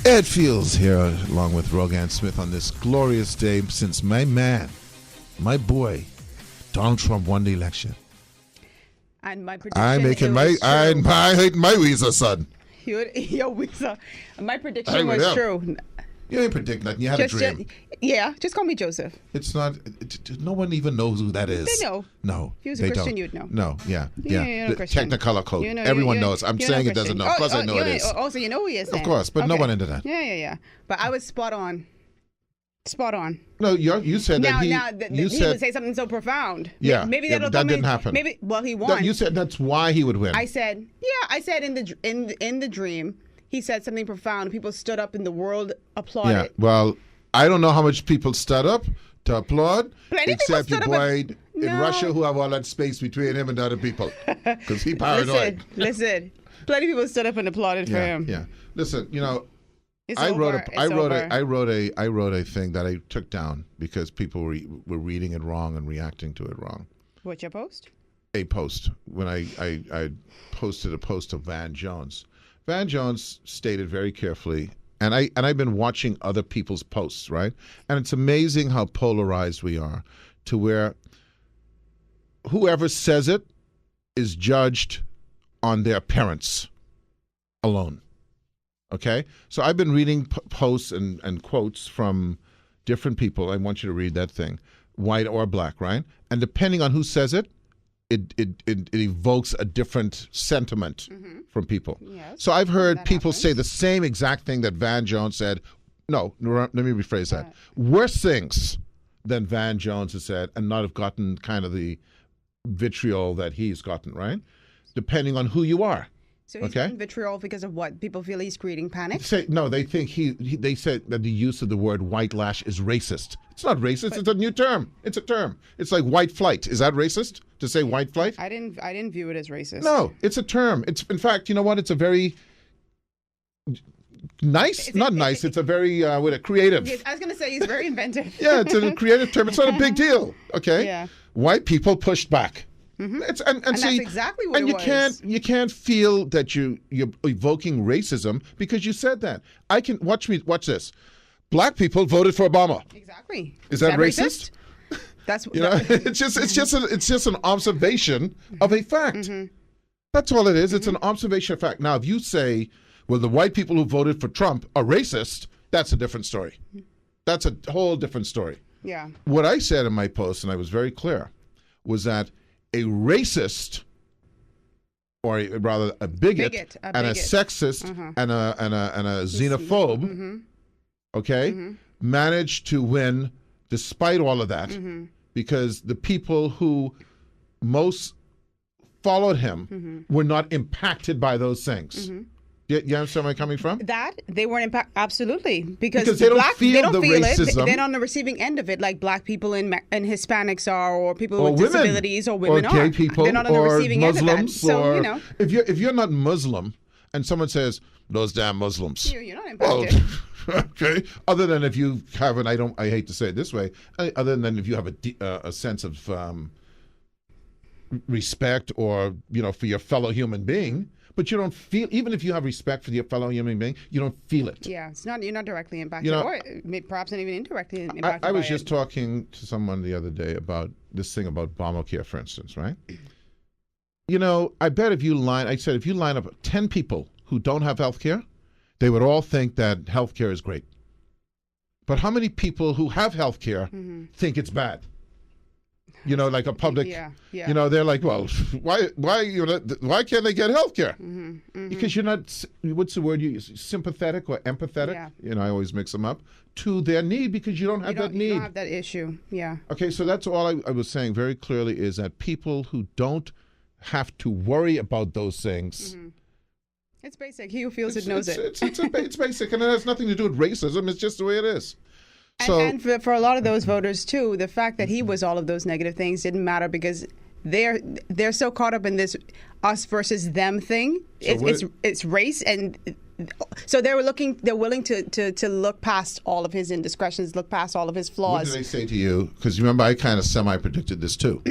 Ed Fields here, along with Rogan Smith, on this glorious day since my man, my boy, Donald Trump won the election. And my prediction I'm making my Weezer, son. Yo, Weezer. My prediction was true. You didn't predict nothing. You had a dream. Just call me Joseph. It's not. No one even knows who that is. They know. No, if he was a Christian, you'd know. No, yeah. The Technicolor code. Everyone knows. I'm saying it doesn't know. Of course, I know it is. Oh, so you know who he is. Then. Of course, but no one into that. Yeah. But I was spot on. Spot on. No, you said that he. He would say something so profound. Yeah, maybe that didn't happen. Maybe he won. No, you said that's why he would win. I said in the dream. He said something profound. People stood up and the world applauded. Yeah, well, I don't know how much people stood up to applaud, except your boy in Russia who have all that space between him and the other people. Because he paranoid. Listen. Plenty of people stood up and applauded for him. Yeah. Listen, I wrote a thing that I took down because people were reading it wrong and reacting to it wrong. What's your post? A post. When I posted a post of Van Jones. Van Jones stated very carefully, and I've been watching other people's posts, right? And it's amazing how polarized we are, to where whoever says it is judged on their appearance alone. Okay? So I've been reading posts and quotes from different people. I want you to read that thing, white or black, right? And depending on who says it, it evokes a different sentiment from people. Yes, so I've heard people say the same exact thing that Van Jones said. No, let me rephrase that. Worse things than Van Jones has said and not have gotten kind of the vitriol that he's gotten, right? Depending on who you are. So he's getting vitriol because of what? People feel he's creating panic? They think they said that the use of the word white lash is racist. It's not racist. It's a new term. It's a term. It's like white flight. Is that racist to say white flight? I didn't view it as racist. No, it's a term. It's, in fact, you know what? It's a very nice, it's a very creative. Yes, I was going to say he's very inventive. Yeah, it's a creative term. It's not a big deal. Okay. Yeah. White people pushed back. Mm-hmm. And see, that's exactly what it was. You can't feel that you're evoking racism because you said that. Watch this. Black people voted for Obama. Exactly. Is that racist? That's it's just an observation of a fact. Mm-hmm. That's all it is. It's an observation of fact. Now, if you say, well, the white people who voted for Trump are racist, that's a different story. That's a whole different story. Yeah. What I said in my post, and I was very clear, was that a racist, or rather a bigot, and a sexist, and a xenophobe, managed to win despite all of that, because the people who most followed him were not impacted by those things. You understand where I'm coming from? That they weren't impacted, absolutely, because they don't feel the racism. They're on the receiving end of it, like black people and Hispanics are, or people with disabilities, or women or gay people, they're not on the receiving Muslims, end of that. So if you're not Muslim, and someone says those damn Muslims, you're not impacted. Well, okay. Other than if you have I hate to say it this way. Other than if you have a sense of respect, or for your fellow human being. But you don't feel, even if you have respect for your fellow human being, you don't feel it. Yeah, you're not directly impacted, or perhaps not even indirectly impacted. I was just talking to someone the other day about this thing about Obamacare, for instance, right? I bet if you line up 10 people who don't have health care, they would all think that health care is great. But how many people who have health care think it's bad? Like a public, they're like, well, why can't they get health care? Because you're not, what's the word you use, sympathetic or empathetic? Yeah. I always mix them up, to their need, because you don't have that need. You don't have that issue, yeah. Okay, so that's all I was saying very clearly, is that people who don't have to worry about those things. It's basic. He who feels it knows it. It's basic, and it has nothing to do with racism. It's just the way it is. And for a lot of those voters too, the fact that he was all of those negative things didn't matter, because they're so caught up in this us versus them thing. It's race, and So they're willing to look past all of his indiscretions, look past all of his What flaws. did I say to you? Because remember, I kind of semi-predicted this too.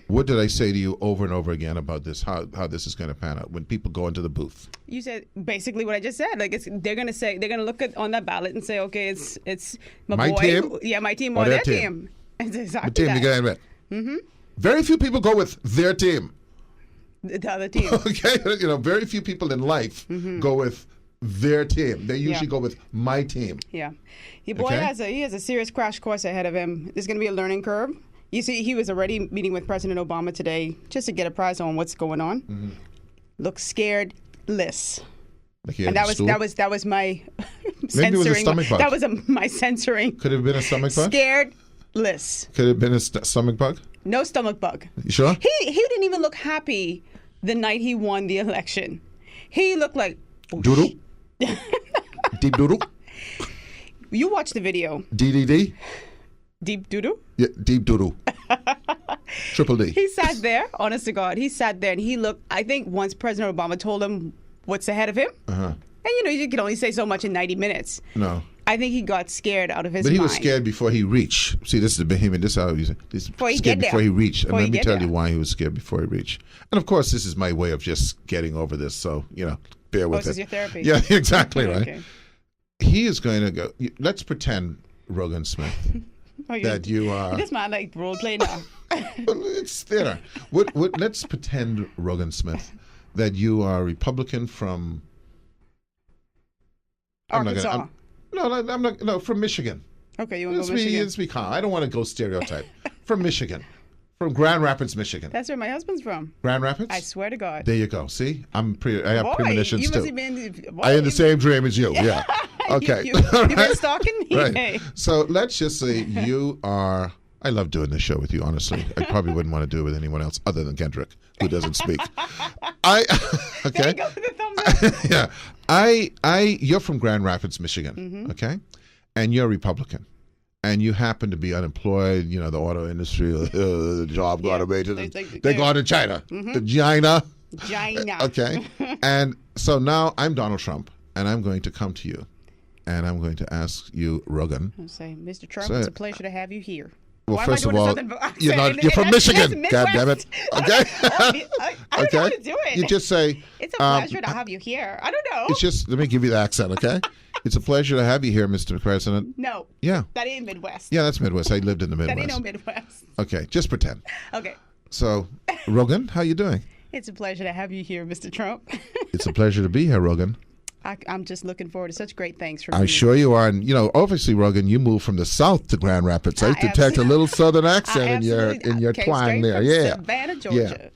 What did I say to you over and over again about this? How this is going to pan out when people go into the booth? You said basically what I just said. Like they're gonna look on that ballot and say, okay, it's My boy, team? yeah, my team Or or their their team? team. It's exactly The team that. you're going with. Very few people go with their team. The other team. Okay, very few people in life go with their team. They usually Yeah. go with my team. Yeah, the boy Okay. has a serious crash course ahead of him. There's going to be a learning curve. You see, he was already meeting with President Obama today just to get a prize on what's going on. Looks scared-less. Like he And had that a stool. was my Maybe it was a censoring. stomach bug. That was my censoring. Could it have been a stomach bug? Scared-less. Could it have been a stomach bug? No stomach bug. You sure? He didn't even look happy the night he won the election. He looked like Doodle? Deep doodle? You watched the video. DDD? Deep doo-doo. Yeah, deep doodle. Triple D. He sat there, honest to God, he sat there and he looked, I think once President Obama told him what's ahead of him, Uh-huh. and you can only say so much in 90 minutes. No. I think he got scared out of his But he mind. was scared before he reached. See, this is the behemoth. This is how he's Before he scared get there. before he reached. And Before let he me get tell you there. why he was scared before he reached. And of course, this is my way of just getting over this. So, bear with this it. is your therapy. Yeah, exactly right. Okay. He is going to go. Let's pretend, Rogan Smith, Oh, that you are. This man like role play now. Well, it's theater. Let's pretend, Rogan Smith, that you are a Republican from. Arkansas. I'm not. No, from Michigan. Okay, you want to Let's go be, Michigan? let's be calm. I don't want to go stereotype. From Michigan, from Grand Rapids, Michigan. That's where my husband's from. Grand Rapids. I swear to God. There you go. See, I have Boy, premonitions you must too. have been. Boy, I had the same dream as you. Yeah. Okay. You've All been right. stalking me. Right. So let's just say you are. I love doing this show with you. Honestly, I probably wouldn't want to do it with anyone else other than Kendrick, who doesn't speak. There Okay. you go with the thumbs up. Yeah. You're from Grand Rapids, Michigan. Mm-hmm. Okay. And you're a Republican. And you happen to be unemployed, the auto industry, the job got away to they go to China. Mm-hmm. China. China. Okay. And so now I'm Donald Trump, and I'm going to come to you, and I'm going to ask you, Rogan. I'll say, Mr. Trump, Say it's it. a pleasure to have you here. Well, Why am I first of doing a all, Southern you're accent? from That's Michigan. God damn it. Midwest. Okay. I don't know how to do it. You just say. It's a pleasure to have you here. I don't know. It's just. Let me give you the accent. Okay. It's a pleasure to have you here, Mr. President. No. Yeah. That ain't Midwest. Yeah, that's Midwest. I lived in the That Midwest. ain't no Midwest. Okay, just pretend. Okay. So, Rogan, how you doing? It's a pleasure to have you here, Mr. Trump. It's a pleasure to be here, Rogan. I'm just looking forward to such great things from I'm you. sure you are. And, obviously, Rogan, you moved from the South to Grand Rapids. I detect a little Southern accent in your came twang straight there. from Yeah. Savannah, Georgia.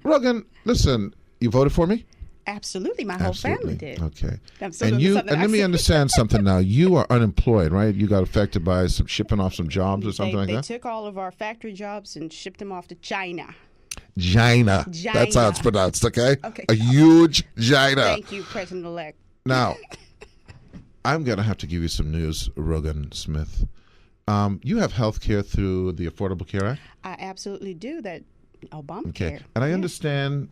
Rogan, listen, you voted for me? Absolutely. My whole family did. Okay. I'm still And doing the and Southern let me accent. understand something now. You are unemployed, right? You got affected by some shipping off some jobs or something like They that? took all of our factory jobs and shipped them off to China. China. That's how it's China. pronounced, okay? Okay. A huge China. Thank you, President-elect. Now, I'm going to have to give you some news, Rogan Smith. You have health care through the Affordable Care Act? I absolutely do. That Obamacare. Okay. And I understand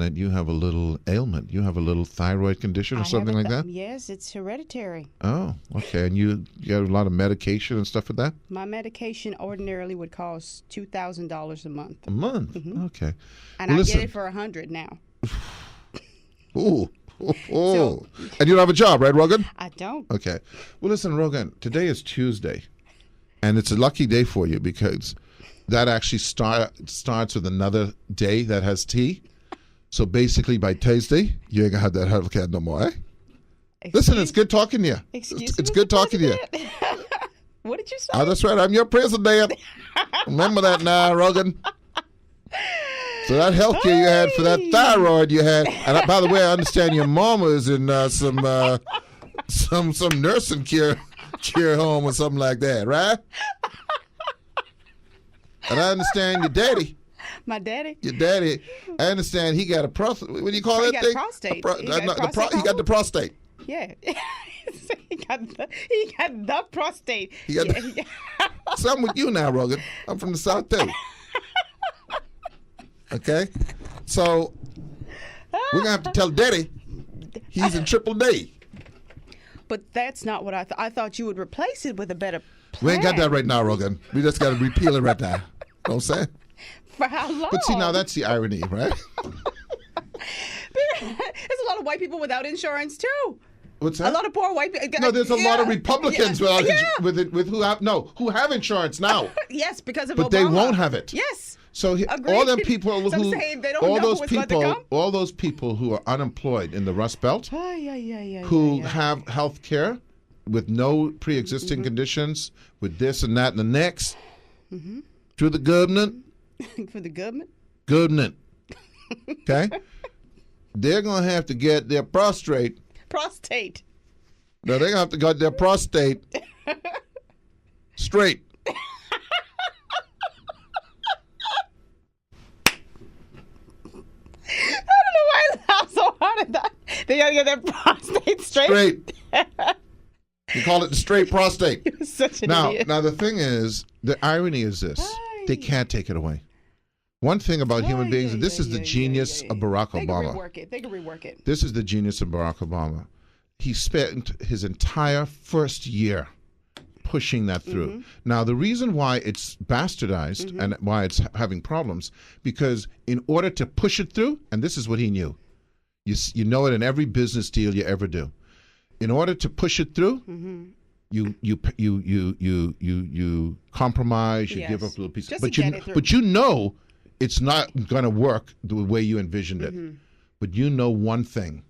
that you have a little ailment. You have a little thyroid condition or I something have like a that? Yes, it's hereditary. Oh, okay. And you have a lot of medication and stuff with that? My medication ordinarily would cost $2,000 a month, A month. Okay. and Well, I listen. get it for $100 now. Ooh. Oh. And you don't have a job, right, Rogan? I don't. Okay. Well, listen, Rogan, today is Tuesday, and it's a lucky day for you because that actually starts with another day that has T. So basically, by Tuesday, you ain't gonna have that health care no more, eh? Listen, it's good talking to you. Excuse It's me, good Mr. talking to you. President? What did you say? Oh, that's right. I'm your president. Remember that now, Rogan. So that health care you had for that thyroid you had, and by the way, I understand your mama is in some nursing care home or something like that, right? And I understand your daddy. My daddy? Your daddy, I understand he got a prostate. What do you call He that got thing? prostate. He got He got prostate he got the prostate. Yeah. he got the prostate. He got something with you now, Rogan. I'm from the South too. Okay, so we're gonna have to tell Daddy He's in triple D. But that's not what I thought. I thought you would replace it with a better plan. We ain't got that right now, Rogan. We just got to repeal it right now. Know what I'm saying? For how long? But see, now that's the irony, right? There's a lot of white people without insurance too. What's that? A lot of poor white people. No, there's a lot of Republicans Yeah. who have insurance now, Yes, because of but Obama. they won't have it. Yes. So Agreed. all them people So I'm who, saying they don't all know those what's about to people, come? all those people who are unemployed in the Rust Belt, Who who have health care with no pre-existing conditions, with this and that and the next, through the government, for the government. okay, they're gonna have to get their prostate. No, they're gonna have to get their prostate straight. I don't know why I laugh so hard at that. They gotta get their prostate straight. Straight. You call it the straight prostate. You're such an Now, idiot. the thing is, the irony is this: they can't take it away. One thing about human beings, and this is the genius of Barack Obama. They can rework it. This is the genius of Barack Obama. He spent his entire first year pushing that through. Now, the reason why it's bastardized and why it's having problems, because in order to push it through, and this is what he knew, you know it in every business deal you ever do. In order to push it through, you compromise, you give up a little piece, Just but to get it through. but you know it's not going to work the way you envisioned it. But you know one thing.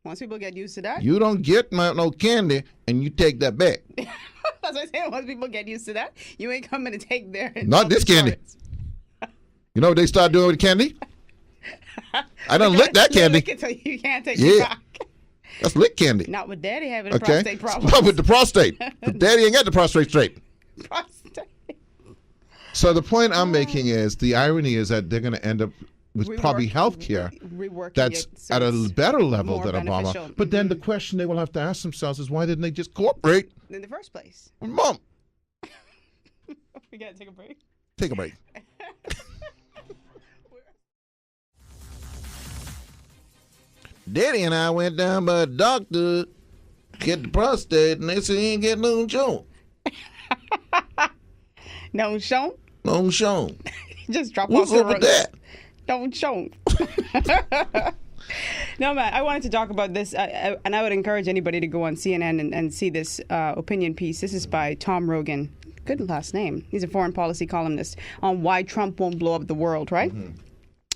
Once people get used to that, You don't get no candy, and you take that back. that's what I'm saying. Once people get used to that, you ain't coming to take their Not this candy. insurance. You know what they start doing with candy? I don't lick that candy. Lick it till you can't take it Yeah. back. That's lick candy. Not with Daddy having a Okay? prostate problem. Not with the prostate. But Daddy ain't got the prostate straight. Prostate. So the point I'm making is the irony is that they're going to end up with probably health care Reworking that's it so at a it's better level more than beneficial. Obama. But then the question they will have to ask themselves is why didn't they just cooperate in the first place. with Mom? We gotta take a break. Take a break. Daddy and I went down by a doctor, get the prostate, and they said he ain't getting no shown. No show. No shown. Just drop What's off the up with road. that? Don't show. No, man, I wanted to talk about this, and I would encourage anybody to go on CNN and see this opinion piece. This is by Tom Rogan. Good last name. He's a foreign policy columnist on why Trump won't blow up the world, right?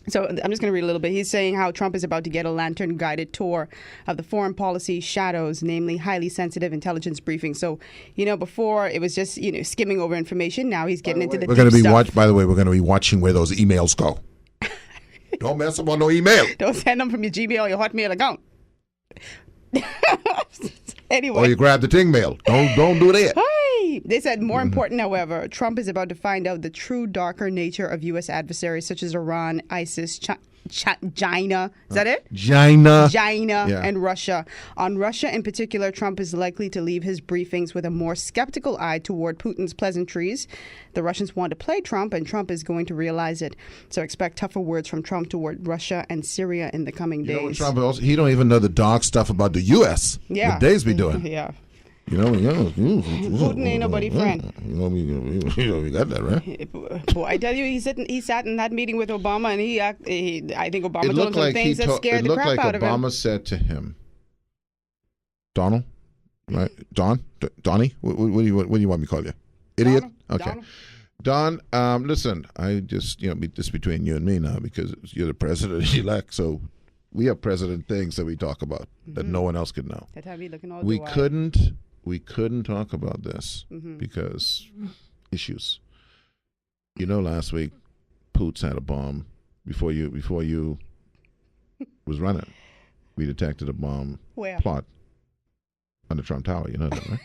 So I'm just going to read a little bit. He's saying how Trump is about to get a lantern-guided tour of the foreign policy shadows, namely highly sensitive intelligence briefings. So, before it was just, skimming over information. Now he's getting into the We're going to be stuff. By the way, we're going to be watching where those emails go. Don't mess up on no email. Don't send them from your Gmail or your Hotmail account. Anyway. Or you grab the ting mail. Don't do that. Hey! They said more important, however, Trump is about to find out the true darker nature of U.S. adversaries such as Iran, ISIS, China. Is that it? China. China and Russia. On Russia in particular, Trump is likely to leave his briefings with a more skeptical eye toward Putin's pleasantries. The Russians want to play Trump, and Trump is going to realize it. So expect tougher words from Trump toward Russia and Syria in the coming days. You know what Trump also, he don't even know the dark stuff about the U.S. Yeah. What Dave's be doing. Yeah. Putin ain't nobody friend. We got that, right? Boy, I tell you, he sat in that meeting with Obama, and I think Obama It told him looked some like things that scared the crap out of him. Obama said to him, Donald, right? Donnie, what do you want me to call you? Idiot? Donald. Okay. Don, listen, I just, this between you and me now because you're the president-elect, so we have president things that we talk about that no one else could know. That time he looking all We blue-eyed. couldn't talk about this because issues. Last week, Poots had a bomb before you was running. We detected a bomb Where? plot on the Trump Tower. You know that, right?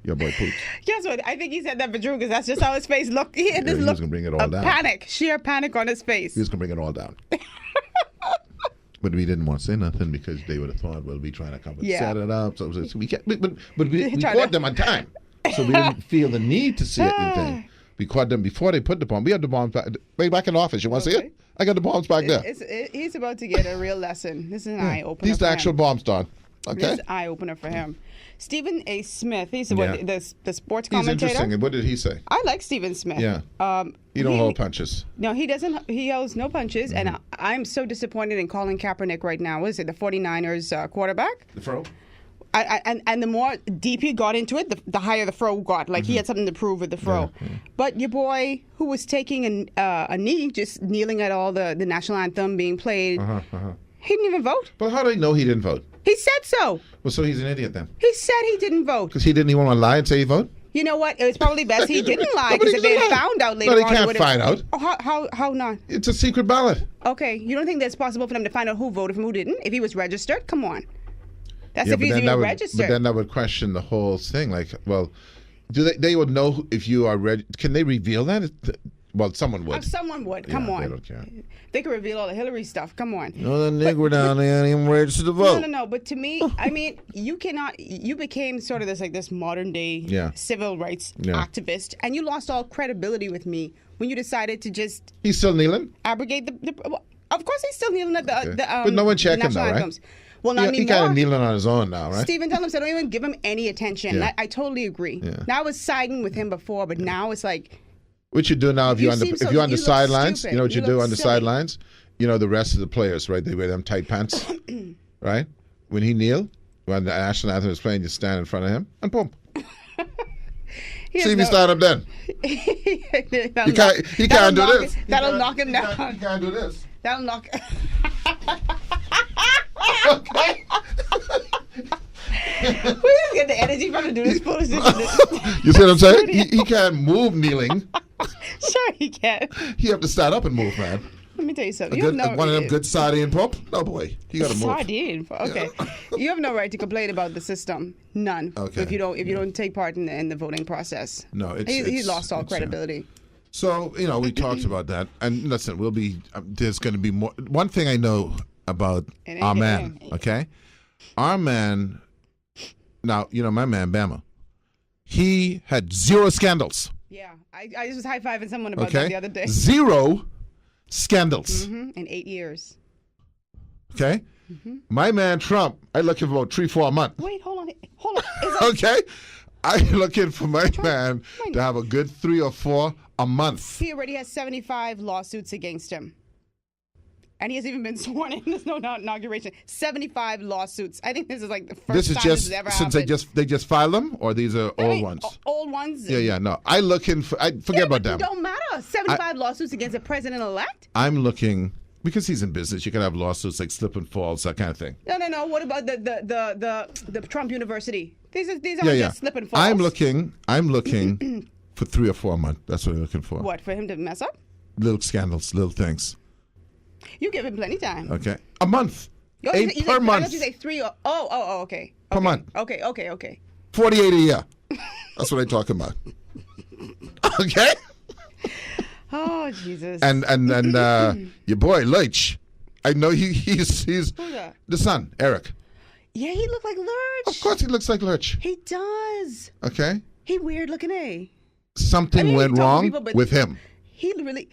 Your boy Poots. Guess what? I think he said that for Drew because that's just how his face looked. He had this he look was gonna bring it all of down. panic, sheer panic on his face. He was going to bring it all down. But we didn't want to say nothing because they would have thought, well, we trying to come and set it up. So we can't, but we caught them on time. So we didn't feel the need to see anything. We caught them before they put the bomb. We had the bomb back in the office. You want to see it? I got the bombs back there. He's about to get a real lesson. This is an eye opener. These are for the actual him. bombs, Don. Okay. This is an eye opener for him. Stephen A. Smith. He's Yeah. the sports He's commentator. interesting. What did he say? I like Stephen Smith. Yeah. You don't hold punches. No, he doesn't. He holds no punches, and Mm-hmm. I'm so disappointed in Colin Kaepernick right now. What is it, the 49ers quarterback? The fro? And the more deep he got into it, the higher the fro got. Like he had something to prove with the fro. Mm-hmm. Yeah. But your boy, who was taking a knee, just kneeling at all the national anthem being played, he didn't even vote. But how do I know he didn't vote? He said so. Well, so he's an idiot then. He said he didn't vote. Because he didn't even want to lie and say he voted? You know what? It was probably best he didn't lie, Nobody because if they can had lie. found out later No, they on, it can't would've- find out. Oh, how not? It's a secret ballot. Okay, you don't think that's possible for them to find out who voted from who didn't? If he was registered, come on. That's if he's even registered. But then that would question the whole thing. Like, well, they would know if you are Can they reveal that? Well, someone would. Someone would. Come Yeah, on. they don't care. They could reveal all the Hillary stuff. Come on. No, the nigger down there ain't even registered to vote. No. But to me, I mean, you cannot. You became sort of this modern day Yeah. civil rights Yeah. activist, and you lost all credibility with me when you decided to just He's still kneeling? abrogate the well, of course, he's still kneeling at the But no one checked him national though, right? anthems. Well, not He anymore. kind of kneeling on his own now, right? Stephen Dunham said, "Don't even give him any attention." Yeah. I totally agree. Yeah. Now I was siding with him before, but now it's like. What you do now if You you're on seem the so- if you're on the you look sidelines, stupid. you know what you You do look on the silly. sidelines? You know the rest of the players, right? They wear them tight pants, right? When he kneel, when the national anthem is playing, you stand in front of him and boom. He See if you stand up then. He can't do this. That'll knock him down. He can't do this. That'll knock. Okay. We just get the energy from to do this foolishness. You see what I'm saying? He can't move kneeling. Sure, he can. He have to stand up and move, man. Let me tell you something. One of them good sardine pump? No, boy. You got to move. Sardine. Okay. You have no right to complain about the system. None. Okay. If you don't take part in the voting process. No, He lost all credibility. So, we talked about that. And listen, there's going to be more. One thing I know about our man, okay? Our man, now, my man, Bama, he had 0 scandals. Yeah. I just was high-fiving someone about Okay? that the other day. 0 scandals. In 8 years. Okay? My man, Trump, I look for about 3-4 a month. Wait, hold on. Is that, Okay? I'm looking for my man to have a good 3 or 4 a month. he already has 75 lawsuits against him. And he hasn't even been sworn in. There's no inauguration. 75 lawsuits. I think this is like the first This is time just this has ever since happened. they just filed them, or these are I old mean, ones. Old ones. Yeah. No, I forget about them. It don't matter. 75 lawsuits against a president-elect? I'm looking because he's in business. You can have lawsuits like slip and falls, that kind of thing. No. What about the Trump University? These are Yeah. just slip and falls. I'm looking for 3 or 4 a month. That's what I'm looking for. What, for him to mess up? Little scandals, little things. You give him plenty time. Okay, a month, You 8 say- per I month, thought you say 3 or okay. Per month. Okay. 48 a year. That's what I'm talking about. Okay. Oh Jesus. And your boy Leitch, I know he's Who's that? the son, Eric. Yeah, he looked like Lurch. Of course, he looks like Lurch. He does. Okay, He weird looking, eh? something I mean, he went talked to wrong people, but- with him. He really.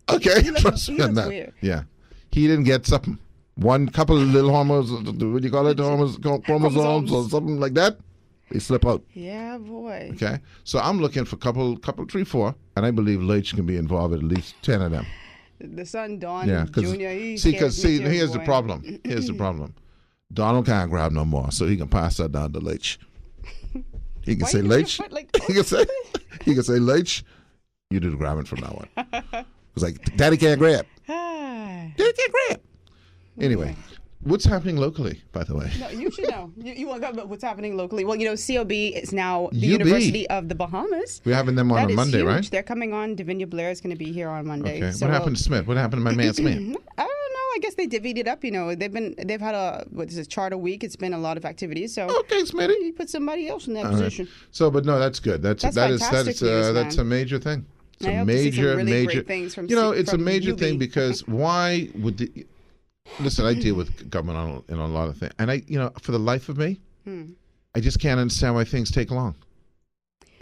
Okay, He looks- trust he me on looks that. weird. Yeah, he didn't get something. One couple of little hormones, what do you call it, chromosomes or something like that. They slip out. Yeah, boy. Okay, so I'm looking for couple 3, 4, and I believe Leitch can be involved with at least 10 of them. The son, Don Yeah, Jr. He scares me too, here's the boy. problem. Here's the problem. Donald can't grab no more, so he can pass that down to Leitch. He can Why say you put your Leitch. foot like He can say Leitch. You do the grabbing from now on. It's like Daddy can't grab. Ah. Daddy can't grab. Anyway, what's happening locally, by the way? No, you should know. You want to talk about what's happening locally? Well, COB is now the UB. University of the Bahamas. We're having them on That a is Monday, huge. right? They're coming on. Davinia Blair is going to be here on Monday. Okay. So What happened to Smith? What happened to my man Smith? I don't know. I guess they divvied it up. They've had a charter week. It's been a lot of activities. So Okay, Smitty. you put somebody else in that All right. position. So, but no, that's good. That is fantastic news, that's a man. major thing. It's I a hope to see some major, really major great things from it's a from major UB. thing because why would the listen? I deal with government on a lot of things, and for the life of me, I just can't understand why things take long.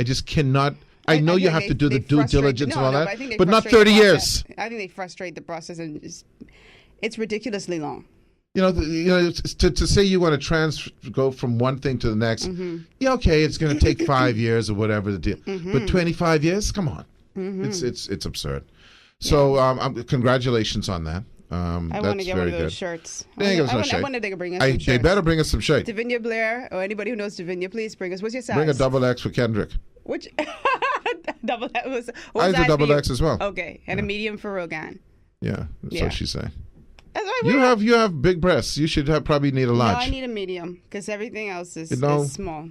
I just cannot I know you think have to do the due frustrate- diligence and all but that, I think they but not frustrate 30 the years. process. I think they frustrate the process, and it's ridiculously long. To say you want to go from one thing to the next, yeah, okay, it's going to take 5 years or whatever the deal, but 25 years, come on, it's absurd. So, congratulations on that. I want That's to get very one of those good. shirts. They give us no I shade. wonder if they could bring us some shirts. They better bring us some shade. Davinia Blair, or anybody who knows Davinia, please bring us. What's your size? Bring a double X for Kendrick. Which double X was? I have a double X as well. Okay, and a medium for Rogan. Yeah, that's what she's saying. That's why You have big breasts. You should probably need a large. No, I need a medium because everything else is small.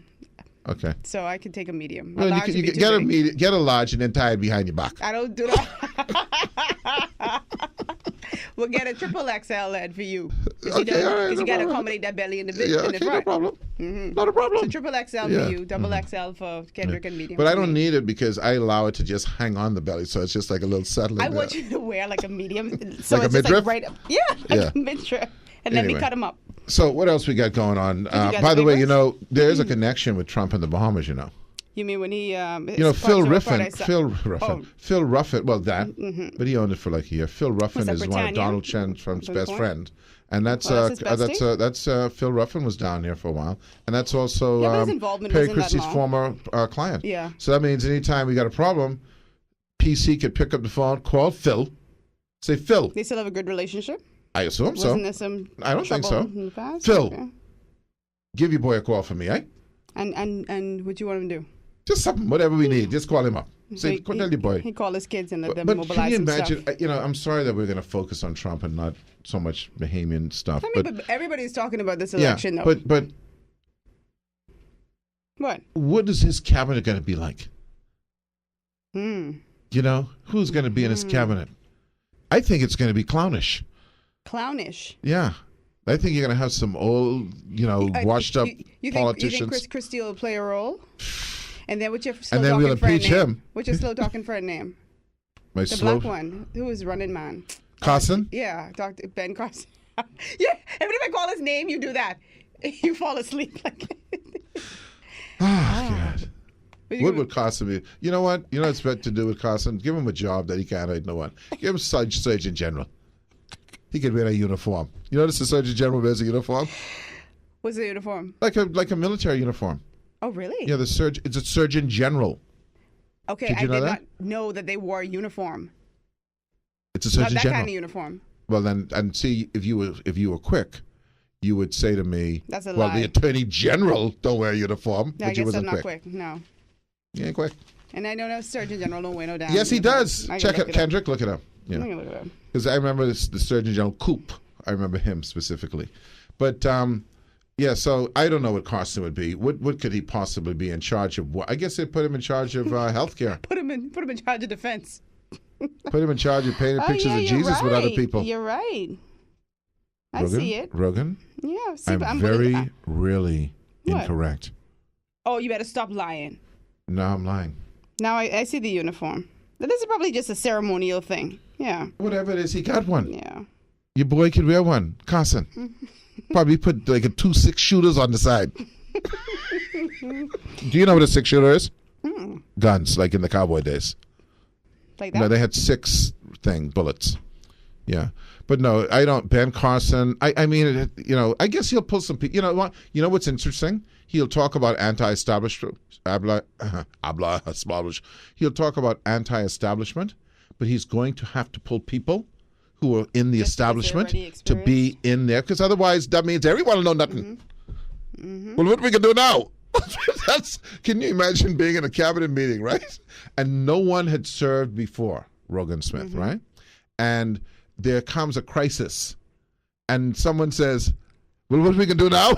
Okay. So I can take a medium. A Well, large you would be get too big. get a large and then tie it behind your back. I don't do that. We'll get a triple XL then for you. Okay, all right. Because No you got to problem. accommodate that belly in the Yeah, in the okay, no front. problem. Not a So problem. triple XL Yeah. for you, double XL for Kendrick and medium. But for I don't me. need it because I allow it to just hang on the belly, so it's just like a little settling. I there. want you to wear like a medium. So Like a it's just midriff? like right up. Yeah, like Yeah. a midriff. And then we Anyway. cut them up. So what else we got going on? got By the the way, papers? there is a connection with Trump and the Bahamas. You mean when he Phil Ruffin. Oh. Phil Ruffin. Well, but he owned it for like a year. Phil Ruffin that is one of Britannia? Donald Trump's best point? friend, and that's Well, that's his bestie? that's Phil Ruffin was down here for a while, and that's also Yeah, but his involvement Perry wasn't that Christie's long. former client. Yeah. So that means anytime we got a problem, PC could pick up the phone, call Phil, say Phil. They still have a good relationship? I assume so. Wasn't there some I don't think trouble so. in the past? Phil. Okay. Give your boy a call for me, eh? And what you want him to do? Just something, whatever we need. Just call him up. Say, He- tell your boy. He called his kids and let them But mobilize can you some imagine? stuff. I'm sorry that we're going to focus on Trump and not so much Bahamian stuff. I mean, but everybody's talking about this yeah, election, though. but What? what is his cabinet going to be like? Who's going to be in his cabinet? I think it's going to be clownish. Clownish. Yeah, I think you're going to have some old, washed up politicians. You think Chris Christie will play a role? And then what's your slow And then talking we'll friend impeach name? him. What's your slow talking friend name? My The slow black one. Who was running man? Carson. Yeah, Dr. Ben Carson. Yeah, every time I call his name, you do that. You fall asleep. God. What would Carson be? You know what? You know what's better to do with Carson? Give him a job that he can't hide no one. Give him Surgeon General. He could wear a uniform. You notice the Surgeon General wears a uniform? What's the uniform? Like a military uniform. Oh, really? Yeah, it's a Surgeon General. Okay, Did you know did that? not know that they wore a uniform. It's a Not Surgeon that General. kind of uniform. Well, then, and see, if you were quick, you would say to me, That's a well, lie. the Attorney General don't wear a uniform, Yeah, but I you guess I'm wasn't not quick. quick. No. You ain't quick. And I know Surgeon General don't wear no damn Yes, he uniform. does. I can Check look it, up. Kendrick. Look it up. I Yeah. can look it up. Because I remember the Surgeon General Coop. I remember him specifically. But yeah, so I don't know what Carson would be. What could he possibly be in charge of? What? I guess they'd put him in charge of healthcare. Put him in charge of defense. Put him in charge of painting pictures yeah, of you're Jesus with other right. people. You're right. I Rogan? see it. Rogan, Yeah, see, but I'm really- very, really What? incorrect. Oh, you better stop lying. No, I'm lying. Now I see the uniform. But this is probably just a ceremonial thing. Yeah. Whatever it is, he got one. Yeah. Your boy could wear one. Carson. Probably put like a 2 6-shooters on the side. Do you know what a 6-shooter is? Guns, like in the cowboy days. Like that? No, they had 6 bullets. Yeah. But no, I don't. Ben Carson, I mean, I guess he'll pull some people. You know what? You know what's interesting? He'll talk about anti-establishment. He'll talk about anti-establishment, but he's going to have to pull people who are in the Just because they're establishment already to be in there, because otherwise that means everyone will know nothing. Well, what are we going to do now? Can you imagine being in a cabinet meeting, right? And no one had served before Rogan Smith, right? And there comes a crisis, and someone says, well, what are we going to do now?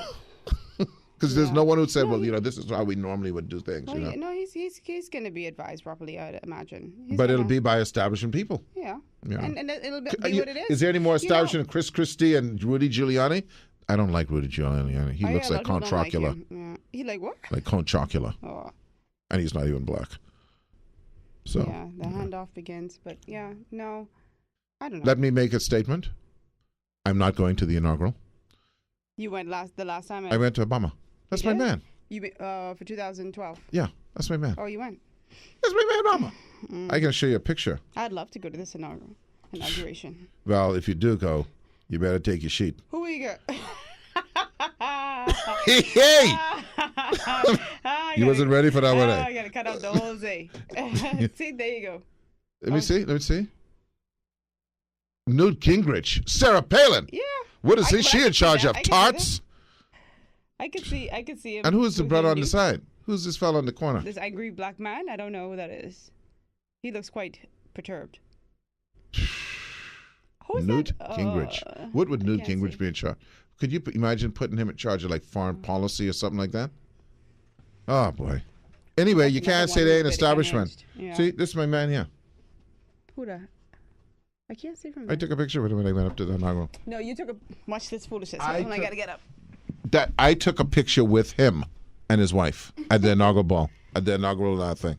Because there's no one who said, well, this is how we normally would do things. Well, yeah, no, he's going to be advised properly, I'd imagine. But it'll be by establishing people. Yeah. Yeah. And it'll be what it is. Is there any more establishing than Chris Christie and Rudy Giuliani? I don't like Rudy Giuliani. He looks like Count Chocula. Yeah. He like what? Like Count Chocula. Oh. And he's not even black. So Yeah, the handoff begins. But yeah, no, I don't know. let me make a statement. I'm not going to the inaugural. You went the last time? I went to Obama. That's my did? man. You for 2012? Yeah, that's my man. Oh, you went? That's my man, mama. I can show you a picture. I'd love to go to this inauguration. Well, if you do go, you better take your sheet. Who we got? Hey! You wasn't ready for that one, I gotta cut out the whole Z. See, there you go. Let me see. Newt Gingrich, Sarah Palin. Yeah. What is she in charge of? Tarts? I could see him. And who is the brother on the side? Who's this fellow in the corner? This angry black man? I don't know who that is. He looks quite perturbed. Newt Gingrich. What would Newt Gingrich be in charge? Could you imagine putting him in charge of like foreign policy or something like that? Oh boy. Anyway, you can't say they're an establishment. Yeah. See, this is my man here. Who the? I can't see from there. I took a picture with him when I went up to the inaugural. No, you took a watch this foolishness. I gotta get up. That I took a picture with him and his wife at the inaugural ball, at the inaugural thing.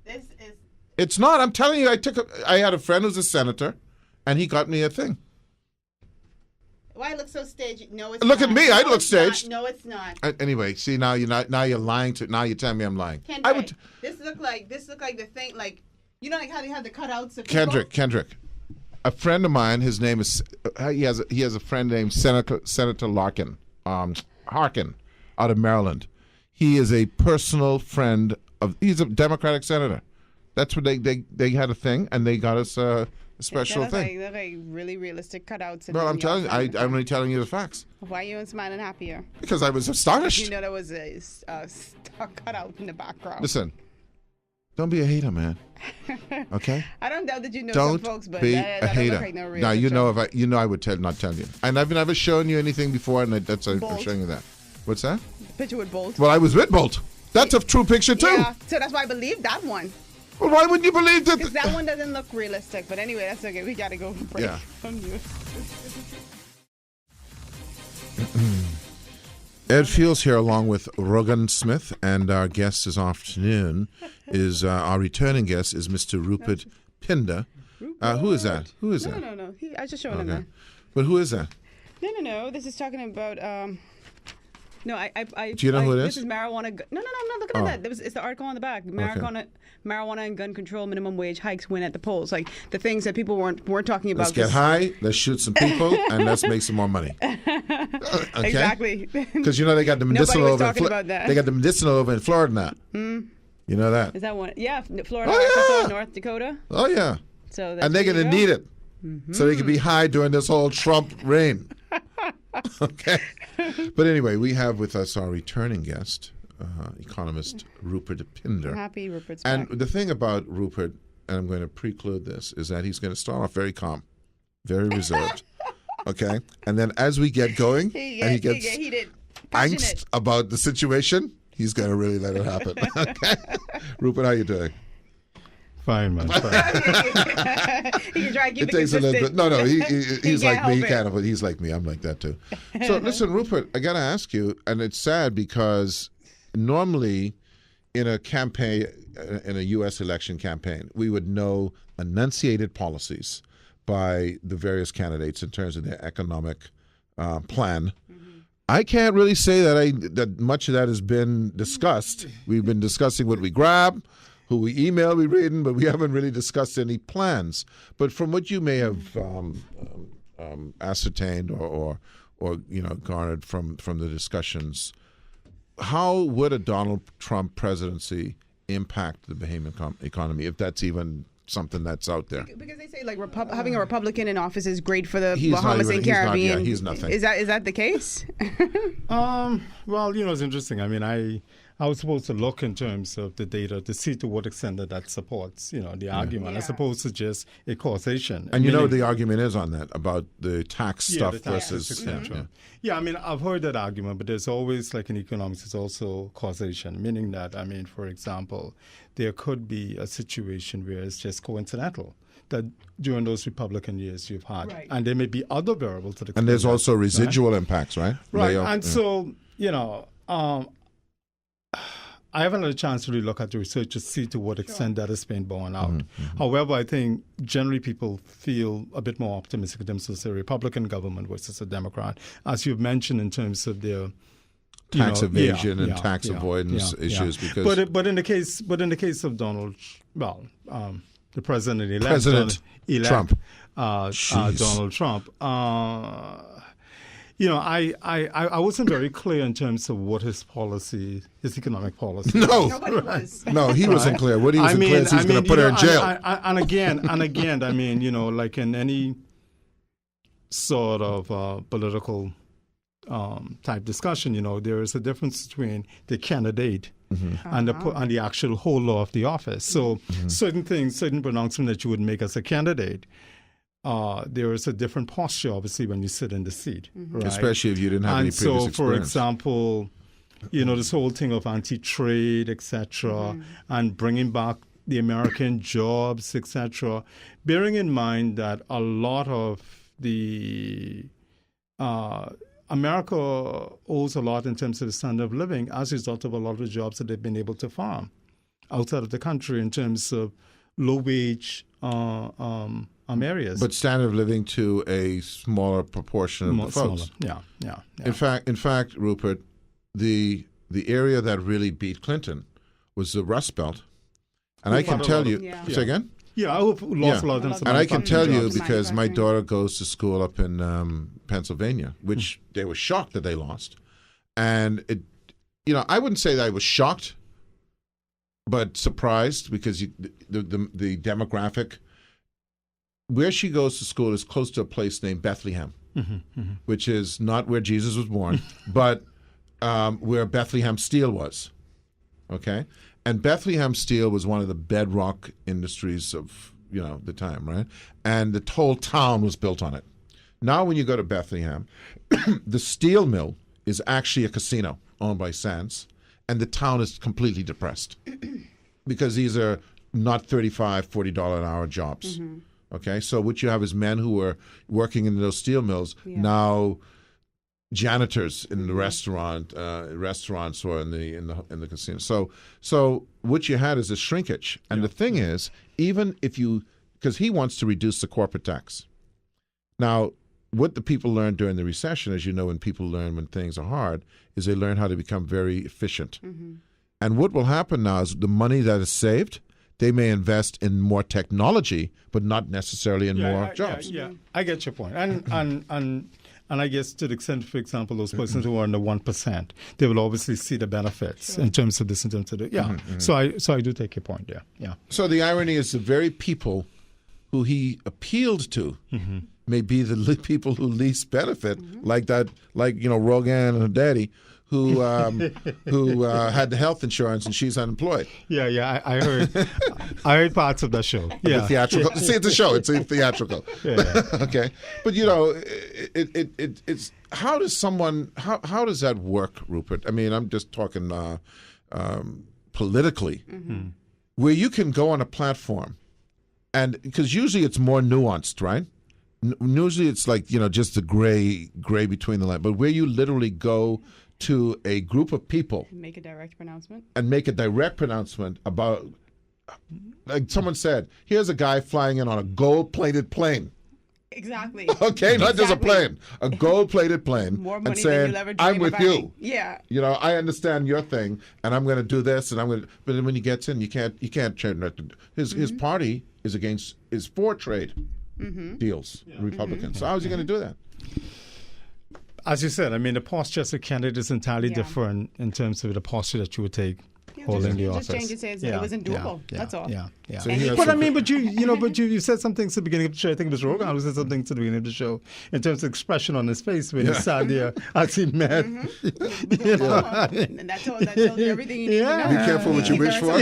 This is. It's not. I'm telling you. I had a friend who's a senator, and he got me a thing. Why look so staged? No, it's look not. at me. I look staged. No, it's not. Anyway, see now you're lying to. Now you tell me I'm lying. Kendrick, this look like the thing like like how they have the cutouts of people? Kendrick. A friend of mine, his name is he has a friend named Senator Harkin out of Maryland. He is a personal friend of. He's a Democratic senator. That's what they had a thing, and they got us a special thing. They're like really realistic cutouts. Well, I'm telling you, I'm only telling you the facts. Why are you smiling happier? Because I was astonished. You know there was a stock cutout in the background. Listen, don't be a hater, man. Okay. I don't doubt that you know some folks, but be a hater. Like no now you know I would not tell you. And I've never shown you anything before, and I'm showing you that. What's that? Picture with Bolt. Well, I was with Bolt. That's a true picture too. Yeah, so that's why I believe that one. Well, why wouldn't you believe that? Because that one doesn't look realistic. But anyway, that's okay. We gotta go break from you. Ed Fields here along with Rogan Smith, and our guest this afternoon is our returning guest is Mr. Rupert Pinder. Who is that? Who is that? No. I was just showing him that. But who is that? No. This is talking about. No, I. Do you know who it is? This is marijuana. No, I'm not looking at that. It's the article on the back. Marijuana and gun control minimum wage hikes win at the polls. Like the things that people weren't talking about. Let's get high. Let's shoot some people, and let's make some more money. Okay? Exactly. Because they got the medicinal over. They got the medicinal over in Florida now. You know that? Is that one? Yeah, Florida, Arkansas, North Dakota. Oh yeah. So and they're going to need it, so they can be high during this whole Trump reign. Okay. But anyway, we have with us our returning guest, economist Rupert Pinder. Happy Rupert's And back. the thing about Rupert, and I'm going to preclude this, is that he's going to start off very calm, very reserved. Okay? And then as we get going, and he gets angst about the situation, he's going to really let it happen. Okay? Rupert, how you doing? Fine, man. Fine. He can try to keep it takes a little bit. No, he's like me. He can't. But he's like me. I'm like that too. So listen, Rupert, I got to ask you, and it's sad because normally in a campaign, in a U.S. election campaign, we would know enunciated policies by the various candidates in terms of their economic plan. I can't really say that much of that has been discussed. We've been discussing what we grab, who we email, we reading, but we haven't really discussed any plans. But from what you may have ascertained or garnered from the discussions, how would a Donald Trump presidency impact the Bahamian economy, if that's even something that's out there? Because they say like having a Republican in office is great for the Bahamas and Caribbean. He's nothing. Is that the case? Well, it's interesting. I mean, I was supposed to look in terms of the data to see to what extent that supports, the argument, as opposed to just a causation. And the argument is on that, about the tax stuff versus... etc. Yeah, I mean, I've heard that argument, but there's always, like in economics, there's also causation, meaning that, I mean, for example, there could be a situation where it's just coincidental that during those Republican years you've had. Right. And there may be other variables to the... And there's also residual impacts, right? Right, and so, I haven't had a chance to really look at the research to see to what extent that is being borne out. Mm-hmm. However, I think generally people feel a bit more optimistic in terms of the Republican government versus a Democrat. As you've mentioned in terms of their tax evasion and tax avoidance issues. Because but in the case of Donald, the president-elect, President Trump, Donald Trump. I wasn't very clear in terms of what his economic policy. No, Nobody was. no, he wasn't clear. What he wasn't clear is he's going to put her in jail. And again, I mean, like in any sort of political type discussion, there is a difference between the candidate and the actual holder of the office. So certain pronouncements that you would make as a candidate, there is a different posture, obviously, when you sit in the seat, right? Especially if you didn't have any previous experience. For example, this whole thing of anti-trade, etc., and bringing back the American jobs, etc., bearing in mind that a lot of the America owes a lot in terms of the standard of living as a result of a lot of the jobs that they've been able to farm outside of the country in terms of low-wage areas. But standard of living to a smaller proportion of the folks. Yeah. In fact, Rupert, the area that really beat Clinton was the Rust Belt. And I can tell you, say again? Yeah, I lost a lot of them. And I can tell you because my daughter goes to school up in Pennsylvania, which they were shocked that they lost. And I wouldn't say that I was shocked, but surprised because the demographic. Where she goes to school is close to a place named Bethlehem, which is not where Jesus was born, but where Bethlehem Steel was. Okay? And Bethlehem Steel was one of the bedrock industries of, the time, right? And the whole town was built on it. Now when you go to Bethlehem, the steel mill is actually a casino owned by Sands, and the town is completely depressed because these are not $35, $40 an hour jobs. Okay, so what you have is men who were working in those steel mills now janitors in the restaurants or in the casino. So what you had is a shrinkage, and the thing is, even if because he wants to reduce the corporate tax. Now, what the people learned during the recession, as you know, when people learn when things are hard, is they learn how to become very efficient. And what will happen now is the money that is saved, they may invest in more technology, but not necessarily in more jobs. Yeah, I get your point. And I guess to the extent, for example, those persons who are in the 1%, they will obviously see the benefits in terms of this, in terms of the, So I do take your point there. Yeah. So the irony is the very people who he appealed to may be the people who least benefit, like Rogan and her daddy, who had the health insurance and she's unemployed. Yeah, I heard parts of that show. Yeah, the theatrical. See, it's a show. It's a theatrical. Okay, but it's how does that work, Rupert? I mean, I'm just talking politically, where you can go on a platform, and because usually it's more nuanced, right? Usually it's like just the gray between the lines, but where you literally go to a group of people and make a direct pronouncement about, like someone said, here's a guy flying in on a gold-plated plane. Exactly. Okay, not just a plane, a gold-plated plane. More money and saying, than you'll ever dream I'm with about. you. Yeah. I understand your thing, and I'm going to do this, and I'm going to. But then when he gets in, you can't change nothing. His party is for trade deals. Republicans. So how is he going to do that? As you said, I mean, the posture as a candidate is entirely different in terms of the posture that you would take holding the office. Just change it, say it wasn't doable. That's all. Yeah. So but you said something to the beginning of the show. I think it was Rogan who said something to the beginning of the show in terms of expression on his face when he sat there as he met. And that told you everything you need to know. Be careful what you wish for.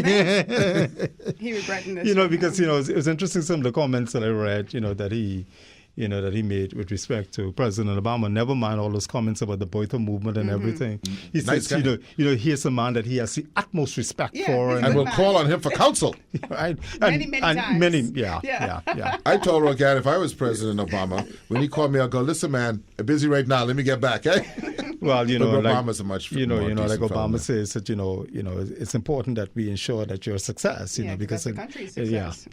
He regretting this. Because it was interesting some of the comments that I read. That he made with respect to President Obama. Never mind all those comments about the boycott movement and everything. He says, here's a man that he has the utmost respect for, and will call on him for counsel. Right? Many times. Yeah. I told Rogan if I was President Obama, when he called me, I'll go, listen, man, I'm busy right now. Let me get back, eh? Well, but Obama's a much more like Obama fellow. says that it's important that we ensure that you're a success. Because the country's success.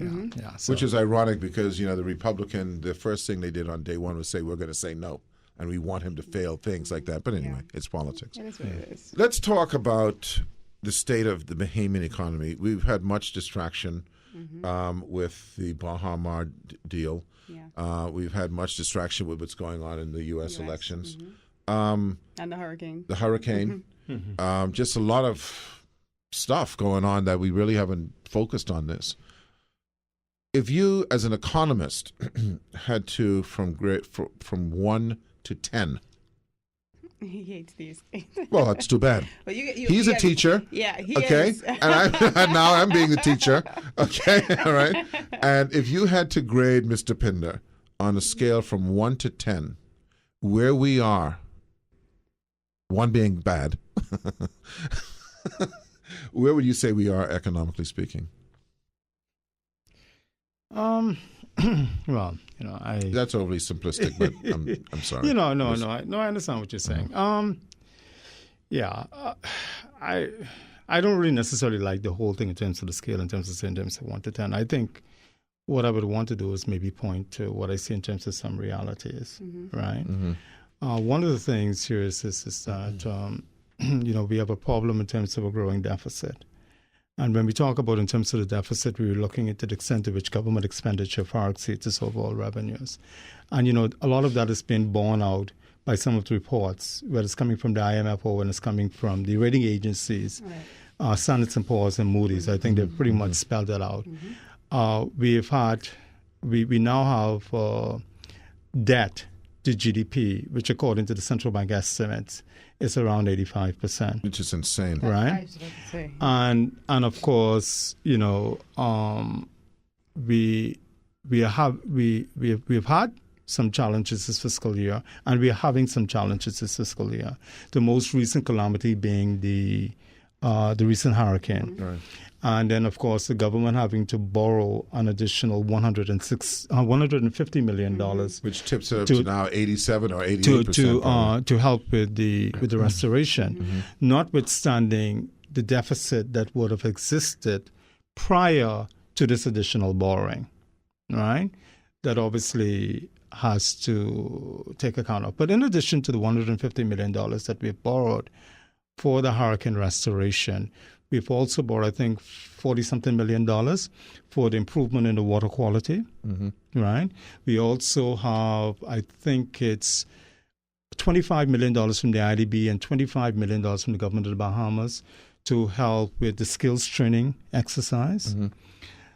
So. Which is ironic because the Republican, the first thing they did on day one was say we're going to say no. and we want him to fail, things like that. But anyway, it's politics. It is what it is. Let's talk about the state of the Bahamian economy. We've had much distraction with the Baha deal. Yeah. We've had much distraction with what's going on in the U.S. elections. And the hurricane. The hurricane. Just a lot of stuff going on that we really haven't focused on this. If you, as an economist, had to from 1 to 10. He hates these. Well, that's too bad. But He's a teacher. Yeah, he okay? is. And now I'm being the teacher. Okay, all right. And if you had to grade Mr. Pinder on a scale from 1 to 10, where we are, 1 being bad, where would you say we are economically speaking? Well, that's overly simplistic, but I'm sorry. No, I understand what you're saying. I don't really necessarily like the whole thing in terms of the scale, in terms of 1 to 10. I think what I would want to do is maybe point to what I see in terms of some realities, right? One of the things here is that we have a problem in terms of a growing deficit. And when we talk about in terms of the deficit, we're looking at the extent to which government expenditure far exceeds its overall revenues. And, a lot of that is being borne out by some of the reports, whether it's coming from the IMF or when it's coming from the rating agencies, Standard & Poor's and Moody's. I think they've pretty much spelled that out. We now have debt to GDP, which according to the central bank estimates is around 85%. Which is insane. Right? I was about to say. And of course, we've had some challenges this fiscal year, and we are having some challenges this fiscal year. The most recent calamity being the recent hurricane. Right. And then, of course, the government having to borrow an additional $150 million, which tips it up to now 87 or 88%. To help with the restoration, notwithstanding the deficit that would have existed prior to this additional borrowing, right? That obviously has to take account of. But in addition to the $150 million that we've borrowed for the hurricane restoration, we've also borrowed, I think, $40-something million for the improvement in the water quality, right? We also have, I think it's $25 million from the IDB and $25 million from the government of the Bahamas to help with the skills training exercise.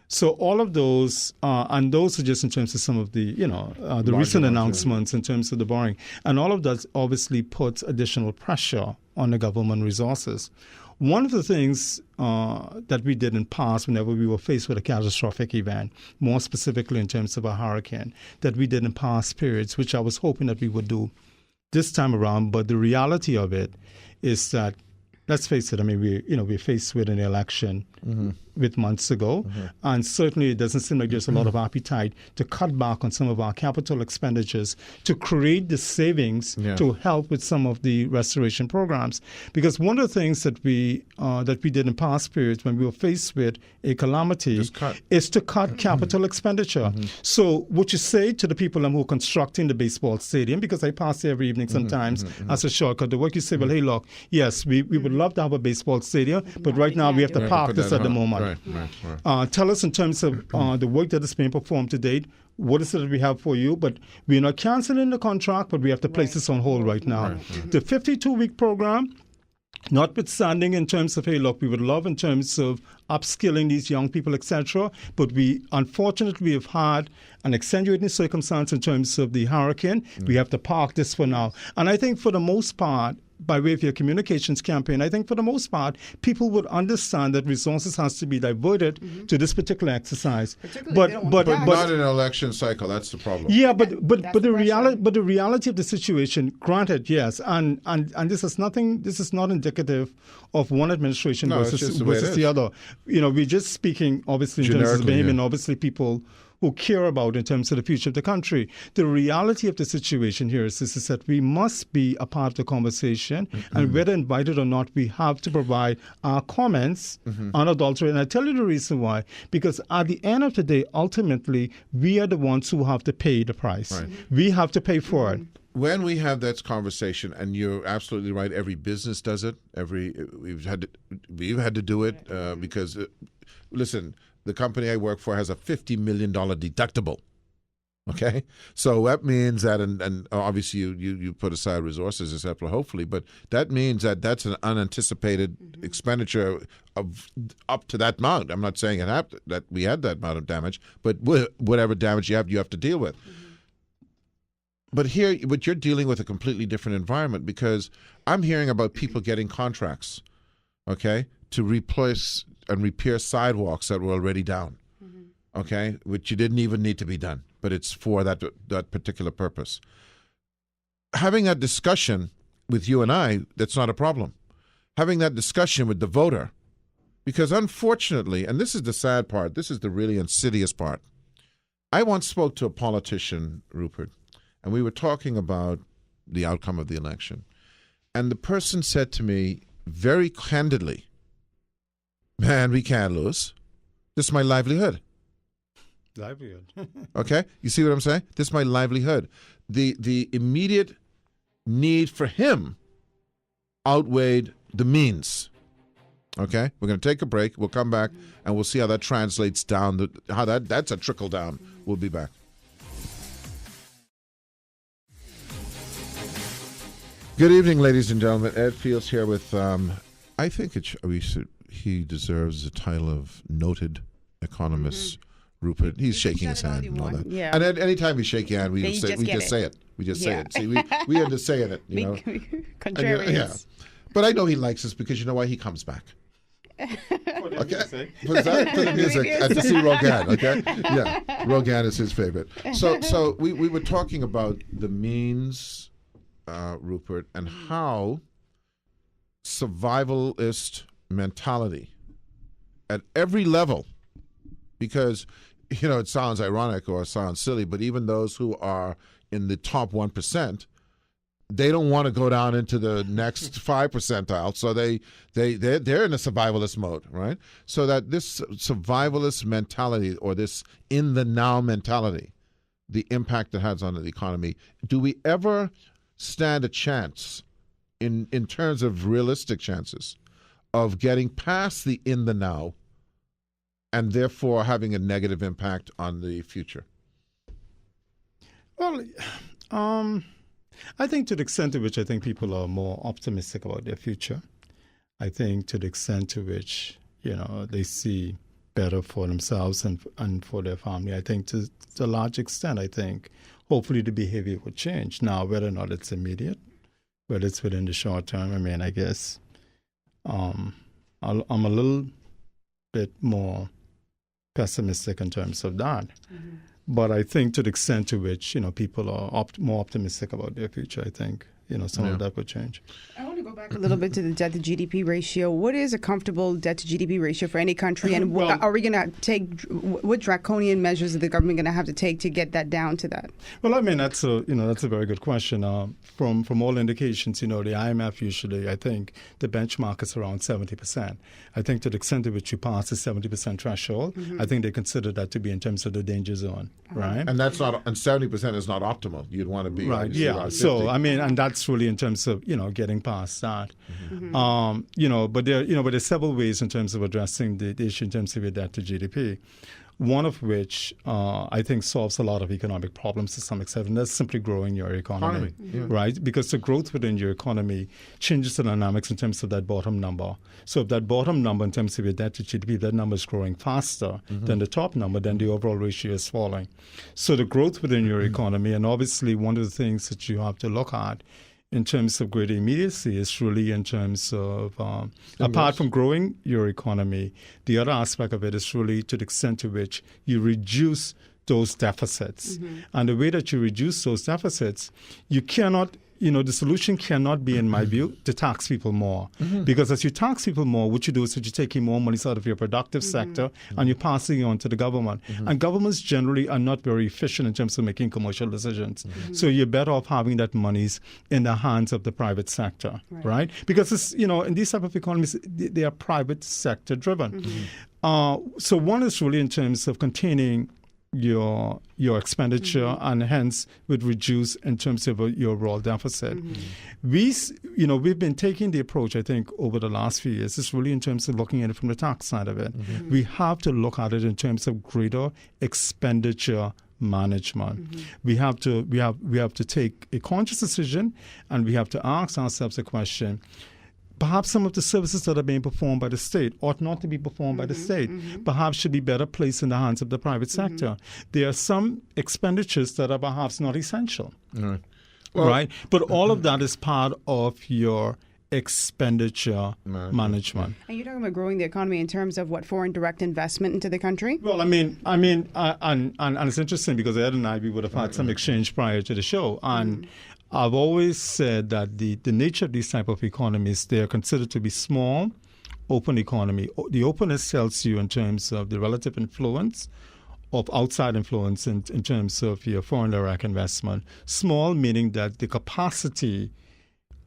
So all of those, and those are just in terms of some of the, the recent announcements in terms of the borrowing. And all of that obviously puts additional pressure on the government resources. One of the things that we did in past whenever we were faced with a catastrophic event, more specifically in terms of a hurricane, that we did in past periods, which I was hoping that we would do this time around. But the reality of it is that, let's face it, I mean, we're faced with an election with months ago, and certainly it doesn't seem like there's a lot of appetite to cut back on some of our capital expenditures to create the savings to help with some of the restoration programs. Because one of the things that we did in past periods when we were faced with a calamity is to cut capital expenditure. So what you say to the people who are constructing the baseball stadium, because I pass there every evening sometimes as a shortcut, the work you say, well, hey, look, yes, we would love to have a baseball stadium, but right now we have to park this at the moment. Right. Tell us in terms of the work that is being performed to date, what is it that we have for you? But we're not canceling the contract, but we have to place this on hold right now. The 52-week program, notwithstanding in terms of, hey, look, we would love in terms of upskilling these young people, etc., but unfortunately, we have had an extenuating circumstance in terms of the hurricane. We have to park this for now. And I think for the most part, by way of your communications campaign, I think for the most part, people would understand that resources has to be diverted to this particular exercise. But not in an election cycle. That's the problem. Yeah, but the reality of the situation, granted, yes, and this is nothing. This is not indicative of one administration versus the other. We're just speaking obviously in terms of Bahamian, and obviously people who care about in terms of the future of the country. The reality of the situation here is that we must be a part of the conversation, and whether invited or not, we have to provide our comments unadulterated. And I tell you the reason why. Because at the end of the day, ultimately, we are the ones who have to pay the price. Right. We have to pay for it. when we have that conversation, and you're absolutely right, every business does it. We've had to do it because, listen, the company I work for has a $50 million deductible. Okay, so that means that, and obviously you put aside resources, etc. Hopefully, but that means that that's an unanticipated expenditure of up to that amount. I'm not saying that we had that amount of damage, but whatever damage you have to deal with. But you're dealing with a completely different environment, because I'm hearing about people getting contracts, okay, to replace and repair sidewalks that were already down, okay, which you didn't even need to be done, but it's for that particular purpose. Having that discussion with you and I, that's not a problem. Having that discussion with the voter, because unfortunately, and this is the sad part, this is the really insidious part. I once spoke to a politician, Rupert, and we were talking about the outcome of the election. And the person said to me very candidly, "Man, we can't lose. This is my livelihood." Livelihood. Okay? You see what I'm saying? This is my livelihood. The immediate need for him outweighed the means. Okay? We're going to take a break. We'll come back, and we'll see how that translates down, that's a trickle down. We'll be back. Good evening, ladies and gentlemen. Ed Fields here with, I think he deserves the title of noted economist. Rupert, he's shaking his hand and all that. Yeah. And anytime we shake your hand, we just say it. We just say it. See, we end up saying it. You know. Contrarians. Yeah. But I know he likes us because you know why? He comes back. Okay. For the music and to see Rogan. Okay. Yeah. Rogan is his favorite. So we were talking about the means. Rupert, and how survivalist mentality at every level, because, it sounds ironic or sounds silly, but even those who are in the top 1%, they don't want to go down into the next 5 percentile, so they're in a survivalist mode, right? So that this survivalist mentality, or this in the now mentality, the impact it has on the economy, do we ever stand a chance in terms of realistic chances of getting past the in the now and therefore having a negative impact on the future? Well, I think to the extent to which I think people are more optimistic about their future, I think to the extent to which, they see better for themselves and for their family, I think to a large extent, I think hopefully the behavior would change. Now, whether or not it's immediate, whether it's within the short term, I guess I'm a little bit more pessimistic in terms of that. Mm-hmm. But I think to the extent to which, people are more optimistic about their future, I think, some of that would change. I want to go back a little bit to the debt to GDP ratio. What is a comfortable debt to GDP ratio for any country? And are we going to take, what draconian measures is the government going to have to take to get that down to that? Well, that's a very good question. From all indications, the IMF usually, I think the benchmark is around 70%. I think to the extent to which you pass the 70% threshold, I think they consider that to be in terms of the danger zone, right? And that's not, and 70% is not optimal. You'd want to be right. Yeah. So and that's really in terms of getting past that. But there's several ways in terms of addressing the issue in terms of your debt to GDP. One of which I think solves a lot of economic problems to some extent, and that's simply growing your economy, right? Because the growth within your economy changes the dynamics in terms of that bottom number. So if that bottom number in terms of your debt to GDP, that number is growing faster than the top number, then the overall ratio is falling. So the growth within your economy, and obviously one of the things that you have to look at in terms of greater immediacy is really in terms of, apart from growing your economy, the other aspect of it is really to the extent to which you reduce those deficits. And the way that you reduce those deficits, you cannot, the solution cannot be, in my view, to tax people more. Because as you tax people more, what you do is that you're taking more money out of your productive sector and you're passing it on to the government. And governments generally are not very efficient in terms of making commercial decisions. So you're better off having that monies in the hands of the private sector, right? Because it's, in these type of economies, they are private sector driven. So one is really in terms of containing your expenditure, and hence would reduce in terms of your overall deficit. We've been taking the approach, I think, over the last few years. It's really in terms of looking at it from the tax side of it. We have to look at it in terms of greater expenditure management. We have to take a conscious decision, and we have to ask ourselves a question. Perhaps some of the services that are being performed by the state ought not to be performed by the state. Perhaps should be better placed in the hands of the private sector. There are some expenditures that are perhaps not essential, right? But all of that is part of your expenditure management. And you're talking about growing the economy in terms of what, foreign direct investment into the country? Well, and it's interesting because Ed and I, we would have had some exchange prior to the show, and I've always said that the nature of these type of economies, they are considered to be small, open economy. The openness tells you in terms of the relative influence of outside influence in terms of your foreign direct investment. Small meaning that the capacity,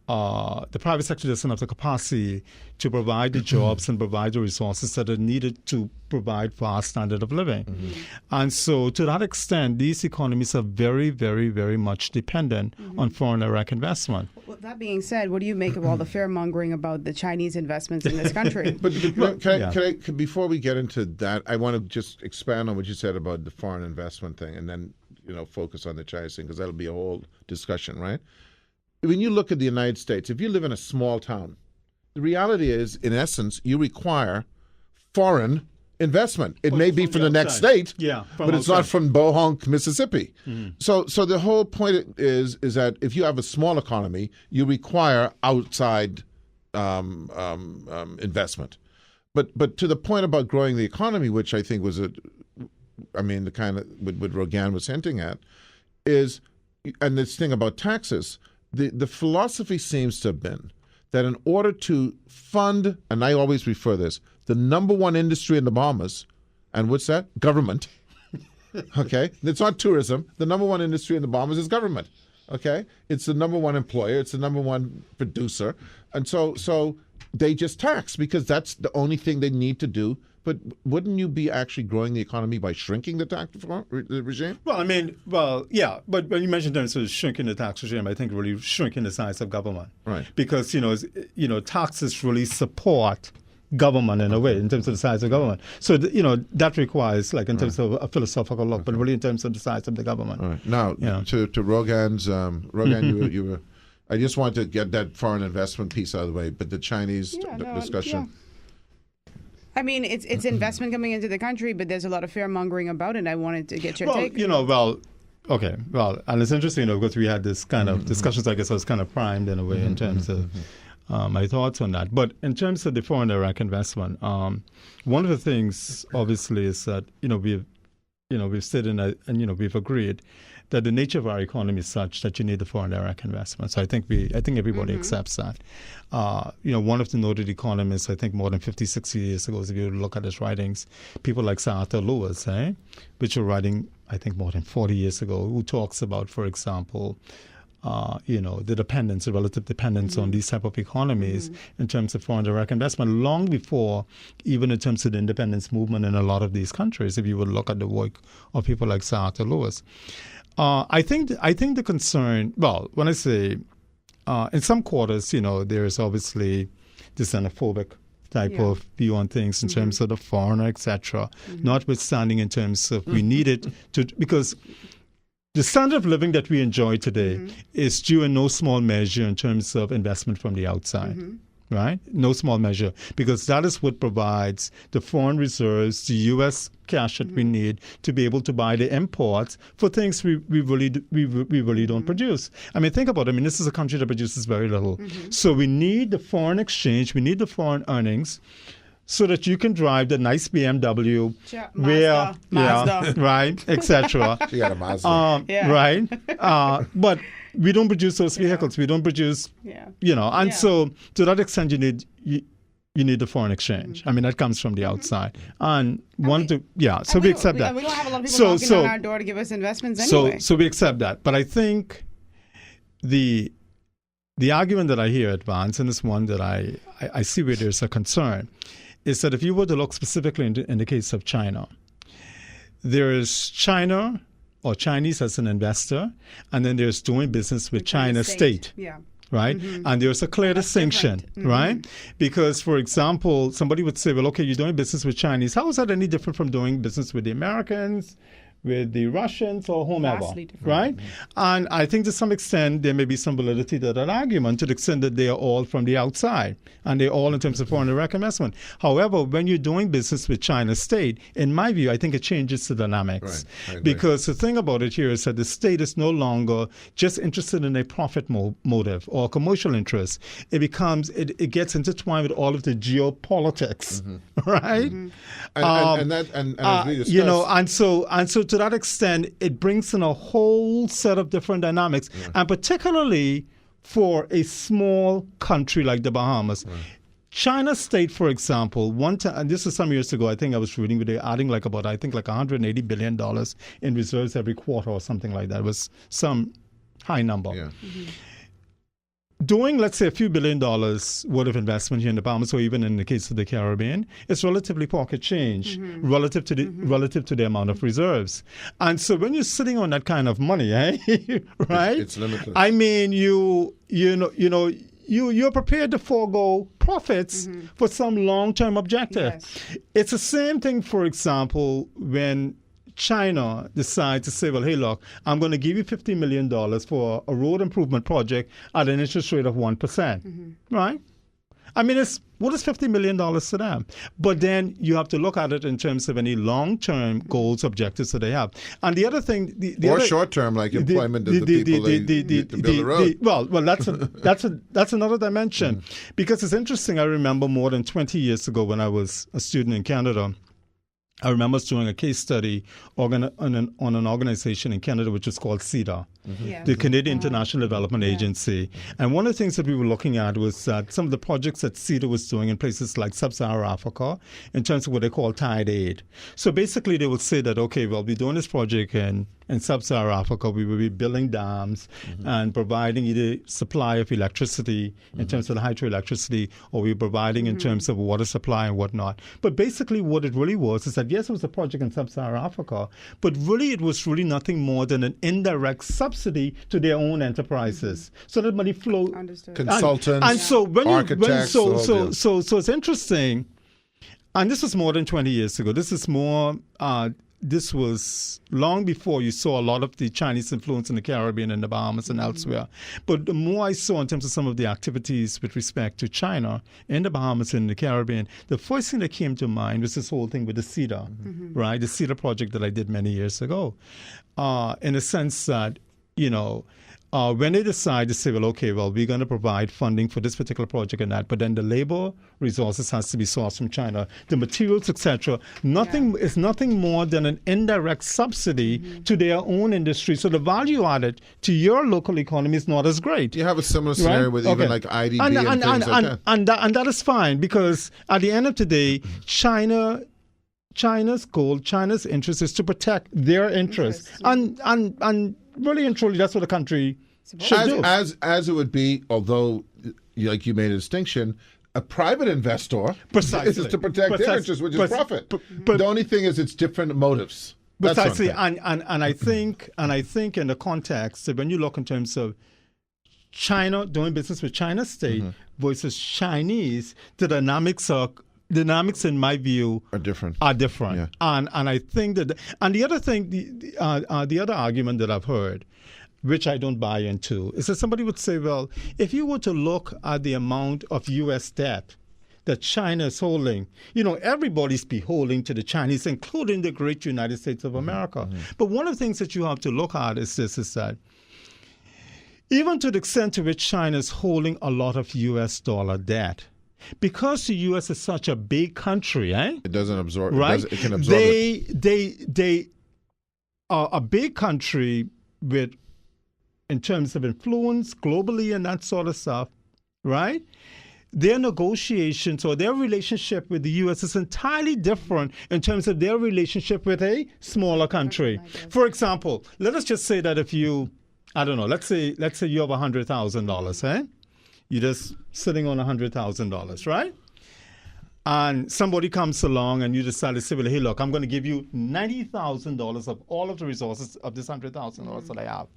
the private sector doesn't have the capacity to provide the jobs and provide the resources that are needed to provide for our standard of living. And so to that extent, these economies are very, very, very much dependent on foreign direct investment. Well, that being said, what do you make of all the fear-mongering about the Chinese investments in this country? But before we get into that, I want to just expand on what you said about the foreign investment thing, and then focus on the Chinese thing, because that'll be a whole discussion, right? When you look at the United States, if you live in a small town, the reality is, in essence, you require foreign investment. It may be from the next state, but it's not from Bohonk, Mississippi. So the whole point is that if you have a small economy, you require outside investment. But to the point about growing the economy, which I think was the kind of what Rogan was hinting at, is, and this thing about taxes. The philosophy seems to have been that in order to fund, and I always refer this, the number one industry in the Bahamas, and what's that? Government. Okay? It's not tourism. The number one industry in the Bahamas is government. Okay? It's the number one employer. It's the number one producer. And so they just tax because that's the only thing they need to do. But wouldn't you be actually growing the economy by shrinking the tax regime? Well, yeah. But when you mentioned terms of shrinking the tax regime, I think really shrinking the size of government. Right. Because, taxes really support government in a way, in terms of the size of government. So, that requires, like, in terms of a philosophical look, but really in terms of the size of the government. All right. Now, to Rogan's, you were, I just wanted to get that foreign investment piece out of the way, but the Chinese discussion. Yeah. I mean, it's investment coming into the country, but there's a lot of fear-mongering about it. I wanted to get your take. Okay. Well, and it's interesting, because we had this kind of discussions, I guess I was kind of primed in a way in terms of my thoughts on that. But in terms of the foreign direct investment, one of the things, obviously, is that, we've stated and we've agreed that the nature of our economy is such that you need the foreign direct investment. So I think everybody accepts that. One of the noted economists, I think more than 50, 60 years ago, if you look at his writings, people like Sir Arthur Lewis, which were writing, I think, more than 40 years ago, who talks about, for example, the relative dependence on these type of economies in terms of foreign direct investment, long before even in terms of the independence movement in a lot of these countries, if you would look at the work of people like Sir Arthur Lewis. I think the concern, well, when I say in some quarters, there is obviously this xenophobic type of view on things in terms of the foreigner, etc. Notwithstanding in terms of we need it to, because the standard of living that we enjoy today is due in no small measure in terms of investment from the outside. Right? No small measure, because that is what provides the foreign reserves, the U.S. cash that we need to be able to buy the imports for things we really don't produce. I mean, think about it. I mean, this is a country that produces very little. So we need the foreign exchange, we need the foreign earnings, so that you can drive the nice BMW, Mazda. Right, etc. You got a Mazda. Right? But we don't produce those vehicles. We don't produce, and so to that extent, you need the foreign exchange. I mean, that comes from the outside. And so we accept that. We don't have a lot of people knocking on our door to give us investments anyway. So we accept that. But I think the argument that I hear advanced, and it's one that I see where there's a concern, is that if you were to look specifically in the case of China, there is China or Chinese as an investor, and then there's doing business with China state. Yeah. Right? And there's a clear distinction, right? Because, for example, somebody would say, well, okay, you're doing business with Chinese. How is that any different from doing business with the Americans, with the Russians, or whomever, right? And I think to some extent there may be some validity to that argument, to the extent that they are all from the outside and they're all in terms of foreign direct investment. However, when you're doing business with China state, in my view, I think it changes the dynamics. Right. Because the thing about it here is that the state is no longer just interested in a profit motive or commercial interest. It becomes, it gets intertwined with all of the geopolitics, right? And as we discussed, you know, and so to that extent, it brings in a whole set of different dynamics, and particularly for a small country like the Bahamas. China state, for example, one time, and this is some years ago, I think I was reading, where they're adding like $180 billion in reserves every quarter or something like that. It was some high number. Yeah. Doing, let's say, a few $1 billion worth of investment here in the Bahamas, or even in the case of the Caribbean, it's relatively pocket change relative to the amount of reserves. And so when you're sitting on that kind of money, right? It's limitless. I mean, you're prepared to forego profits for some long-term objective. Yes. It's the same thing, for example, when China decides to say, well, hey, look, I'm going to give you $50 million for a road improvement project at an interest rate of 1%, right? I mean, what is $50 million to them? But then you have to look at it in terms of any long-term goals, objectives that they have. And the other thing... or short-term, like employment of the people to build a road. Well, that's another dimension. Because it's interesting, I remember more than 20 years ago when I was a student in Canada, I remember doing a case study on an organization in Canada which is called CEDA, the Canadian International Development Agency. And one of the things that we were looking at was that some of the projects that CEDA was doing in places like Sub-Saharan Africa in terms of what they call tide aid. So basically they would say that, okay, well, we're doing this project in Sub-Saharan Africa. We will be building dams and providing either supply of electricity in terms of the hydroelectricity, or we're providing in terms of water supply and whatnot. But basically what it really was is that, yes, it was a project in Sub-Saharan Africa, but really it was really nothing more than an indirect subsidy to their own enterprises. So that money flowed. Understood. Consultants, and so when architects. so it's interesting. And this was more than 20 years ago. This is more... this was long before you saw a lot of the Chinese influence in the Caribbean and the Bahamas and elsewhere. But the more I saw in terms of some of the activities with respect to China in the Bahamas and the Caribbean, the first thing that came to mind was this whole thing with the CEDA, right? The CEDA project that I did many years ago. In a sense that, when they decide to say, well, okay, well, we're going to provide funding for this particular project and that, but then the labor resources has to be sourced from China, the materials, etc. Is nothing more than an indirect subsidy to their own industry. So the value added to your local economy is not as great. You have a similar scenario with even like IDB and things like that. And that is fine, because at the end of the day, China's goal, China's interest is to protect their interests. And really and truly, that's what a country should do. As it would be, although, like you made a distinction, a private investor is to protect their interest, which is profit. But the only thing is, it's different motives. Precisely, and I think in the context, when you look in terms of China doing business with China state versus Chinese, the dynamics in my view are different. Yeah. And I think that, and the other thing, the other argument that I've heard, which I don't buy into, is that somebody would say, well, if you were to look at the amount of U.S. debt that China is holding, everybody's beholden to the Chinese, including the great United States of America. But one of the things that you have to look at is that even to the extent to which China is holding a lot of U.S. dollar debt, because the U.S. is such a big country, it doesn't absorb. Right? It can absorb. They are a big country in terms of influence globally and that sort of stuff, right? Their negotiations or their relationship with the U.S. is entirely different in terms of their relationship with a smaller country. For example, let us just say that if you, let's say you have $100,000, You're just sitting on $100,000, right? and somebody comes along and you decide to say, well, hey, look, I'm going to give you $90,000 of all of the resources of this $100,000 that I have.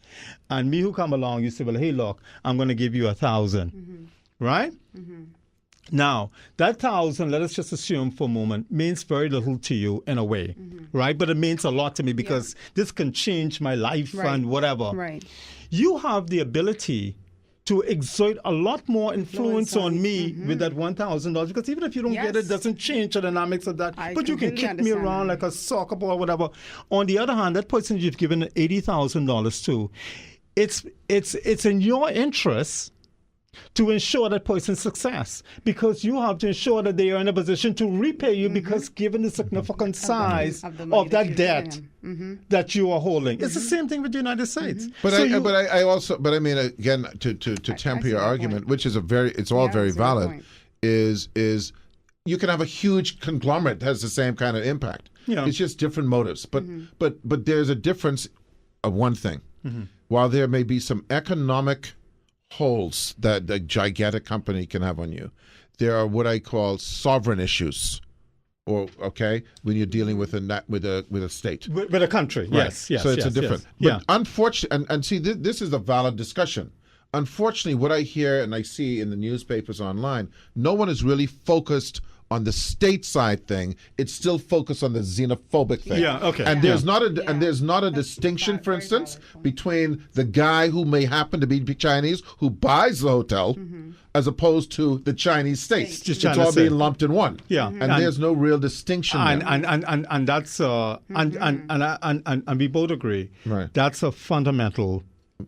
And me who come along, you say, well, hey, look, I'm going to give you 1,000, right? Now, that 1,000, let us just assume for a moment, means very little to you in a way, right? But it means a lot to me because this can change my life and whatever. Right. You have the ability to exert a lot more influence on me with that $1,000 because even if you don't get it, it doesn't change the dynamics of that. But you can kick me around like a soccer ball or whatever. On the other hand, that person you've given $80,000 to, it's in your interest to ensure that person's success because you have to ensure that they are in a position to repay you because given the significant size of that debt that you are holding. It's the same thing with the United States. But I mean again to temper your argument, which is it's all very valid, is you can have a huge conglomerate that has the same kind of impact. It's just different motives. But there's a difference of one thing. While there may be some economic holes that a gigantic company can have on you, there are what I call sovereign issues, or when you're dealing with a state, with a country. Right. Yes. So it's a different. But unfortunately, and see, this is a valid discussion. Unfortunately, what I hear and I see in the newspapers online, no one is really focused on the stateside thing. It's still focused on the xenophobic thing. And there's not a distinction, for instance, between the guy who may happen to be Chinese who buys the hotel as opposed to the Chinese state. It's all being lumped in one. And there's no real distinction. And that's and we both agree. Right. That's a fundamental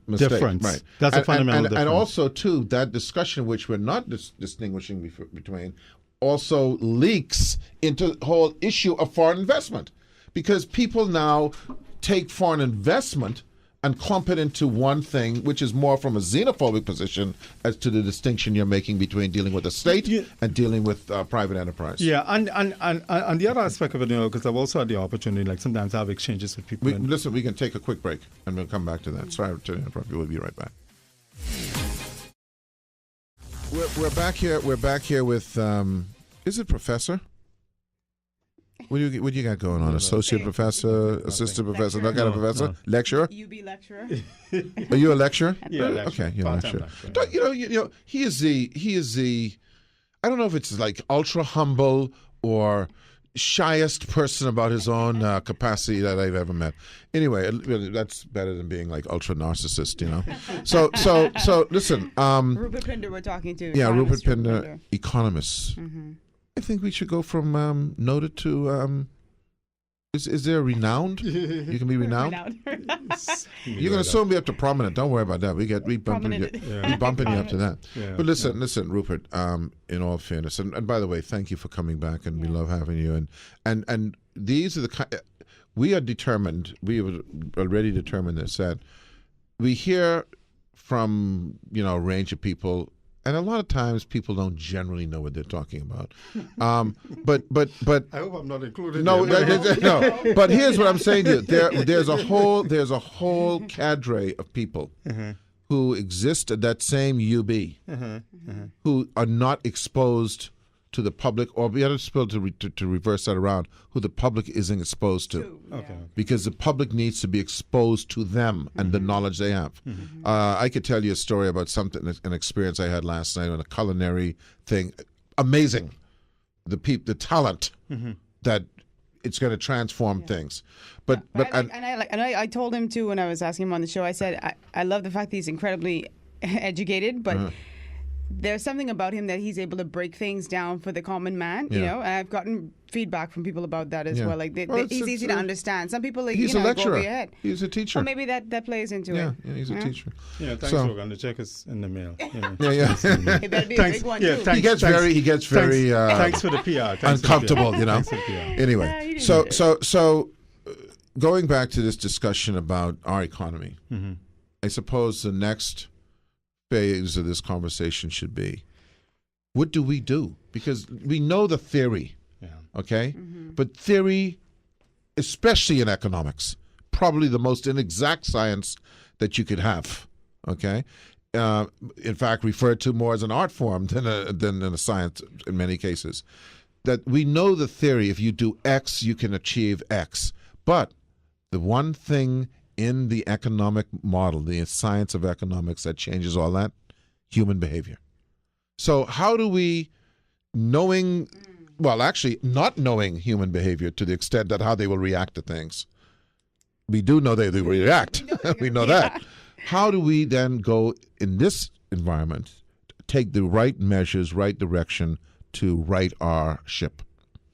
mistake. Difference. Right. That's a fundamental difference. And also too, that discussion which we're not distinguishing between also leaks into the whole issue of foreign investment, because people now take foreign investment and clump it into one thing, which is more from a xenophobic position as to the distinction you're making between dealing with the state and dealing with private enterprise. Yeah, and the other aspect of it, because I've also had the opportunity, like sometimes I have exchanges with people. Listen, we can take a quick break and we'll come back to that. Sorry to interrupt you. We'll be right back. We're back here. We're back here with is it professor? What do you got going on? Associate professor, assistant professor, no kind of professor, lecturer. UB lecturer. Are you a lecturer? Yeah, lecturer. Okay, you're a lecturer. You know, he is the. I don't know if it's like ultra humble or shyest person about his own capacity that I've ever met. Anyway, that's better than being like ultra narcissist, you know. So listen. Rupert Pinder, we're talking to. Yeah, Rupert Pinder, economist. I think we should go from noted to. Is there a renowned? You can be renowned. You're going to soon be up to prominent. Don't worry about that. We bumping you up to that. Yeah, but listen, Rupert. In all fairness, and by the way, thank you for coming back, and we love having you. And these are the we are determined. We have already determined this, that we hear from a range of people. And a lot of times people don't generally know what they're talking about. But I hope I'm not included. No. But here's what I'm saying to you: there's a whole cadre of people who exist at that same UB who are not exposed to the public, or be able to reverse that around, who the public isn't exposed to. Because the public needs to be exposed to them and the knowledge they have. I could tell you a story about an experience I had last night on a culinary thing. Amazing. The talent that it's going to transform things. But I told him too when I was asking him on the show. I said I love the fact that he's incredibly educated, but there's something about him that he's able to break things down for the common man, you know. And I've gotten feedback from people about that as well. Like he's easy to understand. Some people, he's a lecturer. Go over your head. He's a teacher. Well, maybe that plays into it. Yeah, he's a teacher. Yeah, thanks, Logan. The check is in the mail. It better be a big one too. He gets very thanks for the PR. Uncomfortable, you know. Thanks for the PR. Anyway, so going back to this discussion about our economy, I suppose the next phase of this conversation should be, what do we do? Because we know the theory, okay? But theory, especially in economics, probably the most inexact science that you could have, okay? In fact, referred to more as an art form than a science in many cases. that we know the theory, if you do X, you can achieve X. But the one thing in the economic model, the science of economics that changes all that, human behavior. So how do we, not knowing human behavior to the extent that how they will react to things, we do know they will react. We know that. How do we then go in this environment, take the right measures, right direction to right our ship?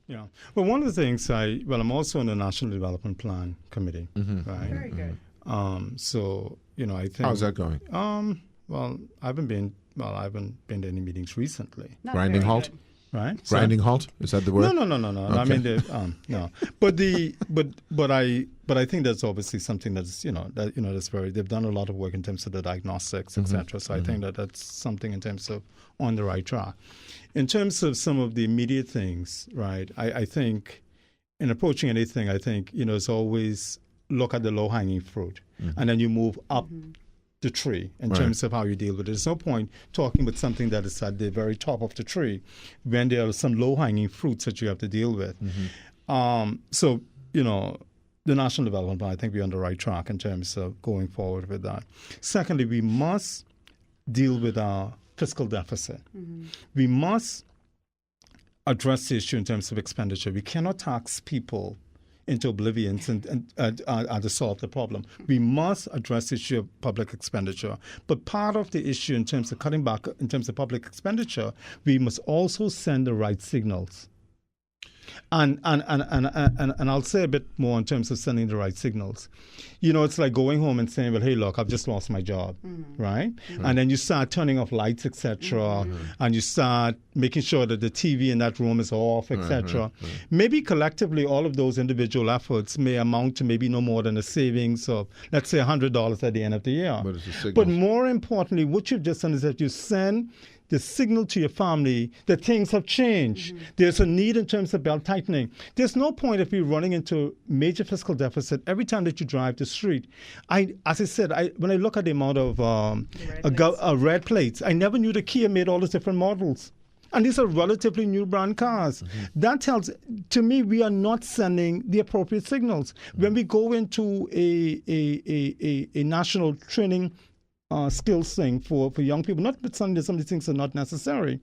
Yeah. Well, one of the things I'm also on the National Development Plan Committee, right? Very good. So, I think. How's that going? Well, I haven't been to any meetings recently. Not Grinding very halt? good. Right? Grinding halt? Is that the word? No. Okay. I mean, no. But I think that's obviously something that's that's very. They've done a lot of work in terms of the diagnostics, etc. So I think that's something in terms of on the right track. In terms of some of the immediate things, right? I think in approaching anything, it's always look at the low hanging fruit, and then you move up the tree in terms of how you deal with it. There's no point talking with something that is at the very top of the tree when there are some low-hanging fruits that you have to deal with. So, the National Development Plan, I think we're on the right track in terms of going forward with that. Secondly, we must deal with our fiscal deficit. We must address the issue in terms of expenditure. We cannot tax people into oblivion and to solve the problem. We must address the issue of public expenditure. But part of the issue in terms of cutting back in terms of public expenditure, we must also send the right signals. And I'll say a bit more in terms of sending the right signals. It's like going home and saying, well, hey, look, I've just lost my job, right? And then you start turning off lights, etc., and you start making sure that the TV in that room is off, etc. Maybe collectively, all of those individual efforts may amount to maybe no more than a savings of, let's say, $100 at the end of the year. But more importantly, what you've just done is that you send the signal to your family that things have changed. There's a need in terms of belt tightening. There's no point if you're running into major fiscal deficit every time that you drive the street. As I said, when I look at the amount of red plates, I never knew that Kia made all those different models. And these are relatively new brand cars. That tells, to me, we are not sending the appropriate signals. When we go into a national training skills thing for young people, not that some of these things are not necessary.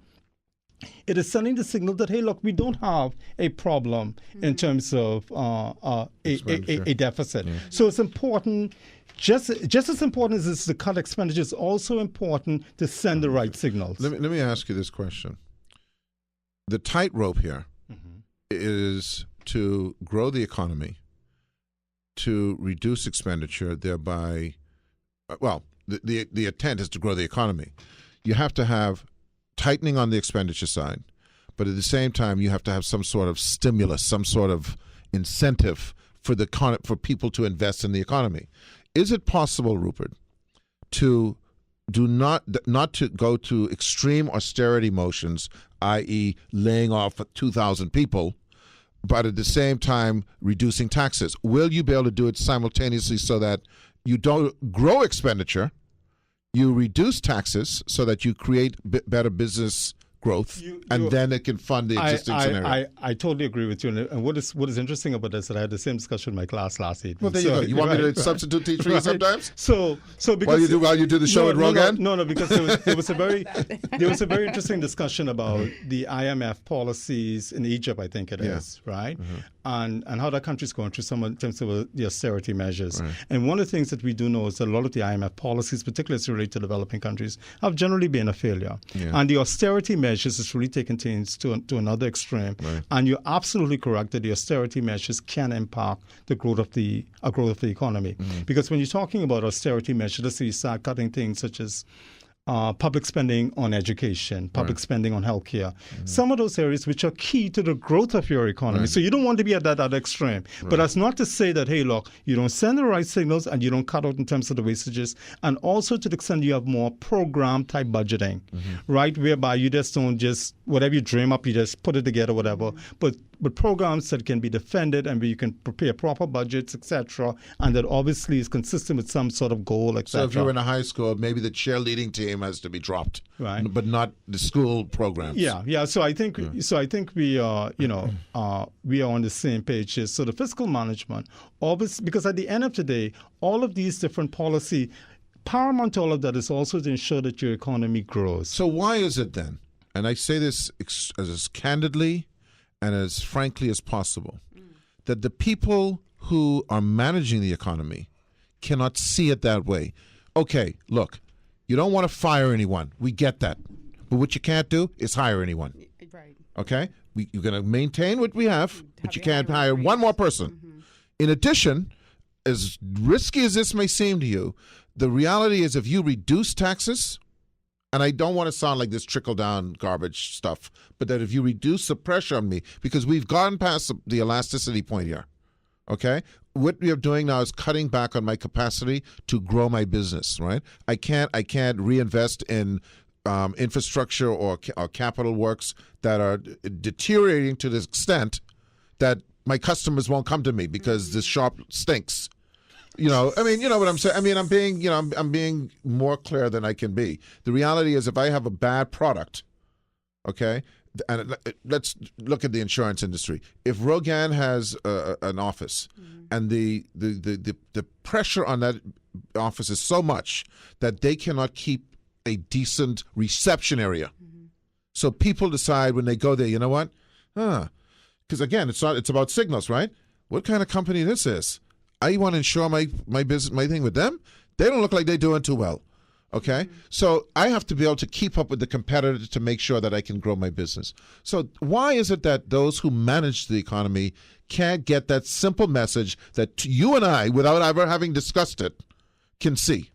It is sending the signal that, hey, look, we don't have a problem in terms of a deficit. So it's important, just as important as it's to cut expenditure, it's also important to send the right signals. Let me ask you this question. The tightrope here is to grow the economy, to reduce expenditure, thereby, the intent is to grow the economy. You have to have tightening on the expenditure side, but at the same time, you have to have some sort of stimulus, some sort of incentive for people to invest in the economy. Is it possible, Rupert, to not to go to extreme austerity motions, i.e., laying off 2,000 people, but at the same time reducing taxes? Will you be able to do it simultaneously so that you don't grow expenditure, you reduce taxes so that you create better business growth, and then it can fund the existing scenario? I totally agree with you. And what is interesting about this is that I had the same discussion in my class last evening. Well, there you go. You want me to substitute teach for you sometimes? So because while you do the show at Rogan? No, because there was a very interesting discussion about the IMF policies in Egypt, I think it is, right? And how that country's going through some in terms of the austerity measures. Right. And one of the things that we do know is that a lot of the IMF policies, particularly as related to developing countries, have generally been a failure. And the austerity measures is really taken things to another extreme. Right. And you're absolutely correct that the austerity measures can impact the growth of the economy. Because when you're talking about austerity measures, let's say you start cutting things such as public spending on education, public spending on healthcare, some of those areas which are key to the growth of your economy. So you don't want to be at that other extreme. But that's not to say that, hey, look, you don't send the right signals and you don't cut out in terms of the wastages. And also to the extent you have more program-type budgeting, right, whereby you just don't whatever you dream up, you just put it together, whatever. But but programs that can be defended and where you can prepare proper budgets, etc., and that obviously is consistent with some sort of goal, etc. So if you're in a high school, maybe the cheerleading team has to be dropped, right? But not the school programs. Yeah. So I think we are, we are on the same page here. So the fiscal management, obviously, because at the end of the day, all of these different policy, paramount to all of that is also to ensure that your economy grows. So why is it then, and I say this as candidly and as frankly as possible, that the people who are managing the economy cannot see it that way? Okay, look, you don't want to fire anyone. We get that. But what you can't do is hire anyone. Right. Okay? You're going to maintain what we have, but you can't hire one more person. In addition, as risky as this may seem to you, the reality is if you reduce taxes, and I don't want to sound like this trickle-down garbage stuff, but that if you reduce the pressure on me, because we've gone past the elasticity point here, okay? What we are doing now is cutting back on my capacity to grow my business, right? I can't reinvest in infrastructure or capital works that are deteriorating to the extent that my customers won't come to me because this shop stinks. You know what I'm saying? I mean, I'm being more clear than I can be. The reality is if I have a bad product, okay, and let's look at the insurance industry. If Rogan has an office and the pressure on that office is so much that they cannot keep a decent reception area. So people decide when they go there, you know what? Because again, it's about signals, right? What kind of company this is? I want to insure my business, my thing with them. They don't look like they're doing too well. Okay? So I have to be able to keep up with the competitors to make sure that I can grow my business. So why is it that those who manage the economy can't get that simple message that you and I, without ever having discussed it, can see?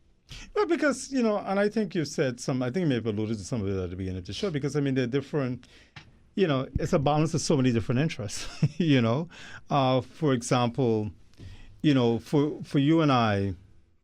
Well, because, and I think you said I think you may have alluded to some of it at the beginning of the show, because, I mean, they're different, it's a balance of so many different interests, For example, for you and I,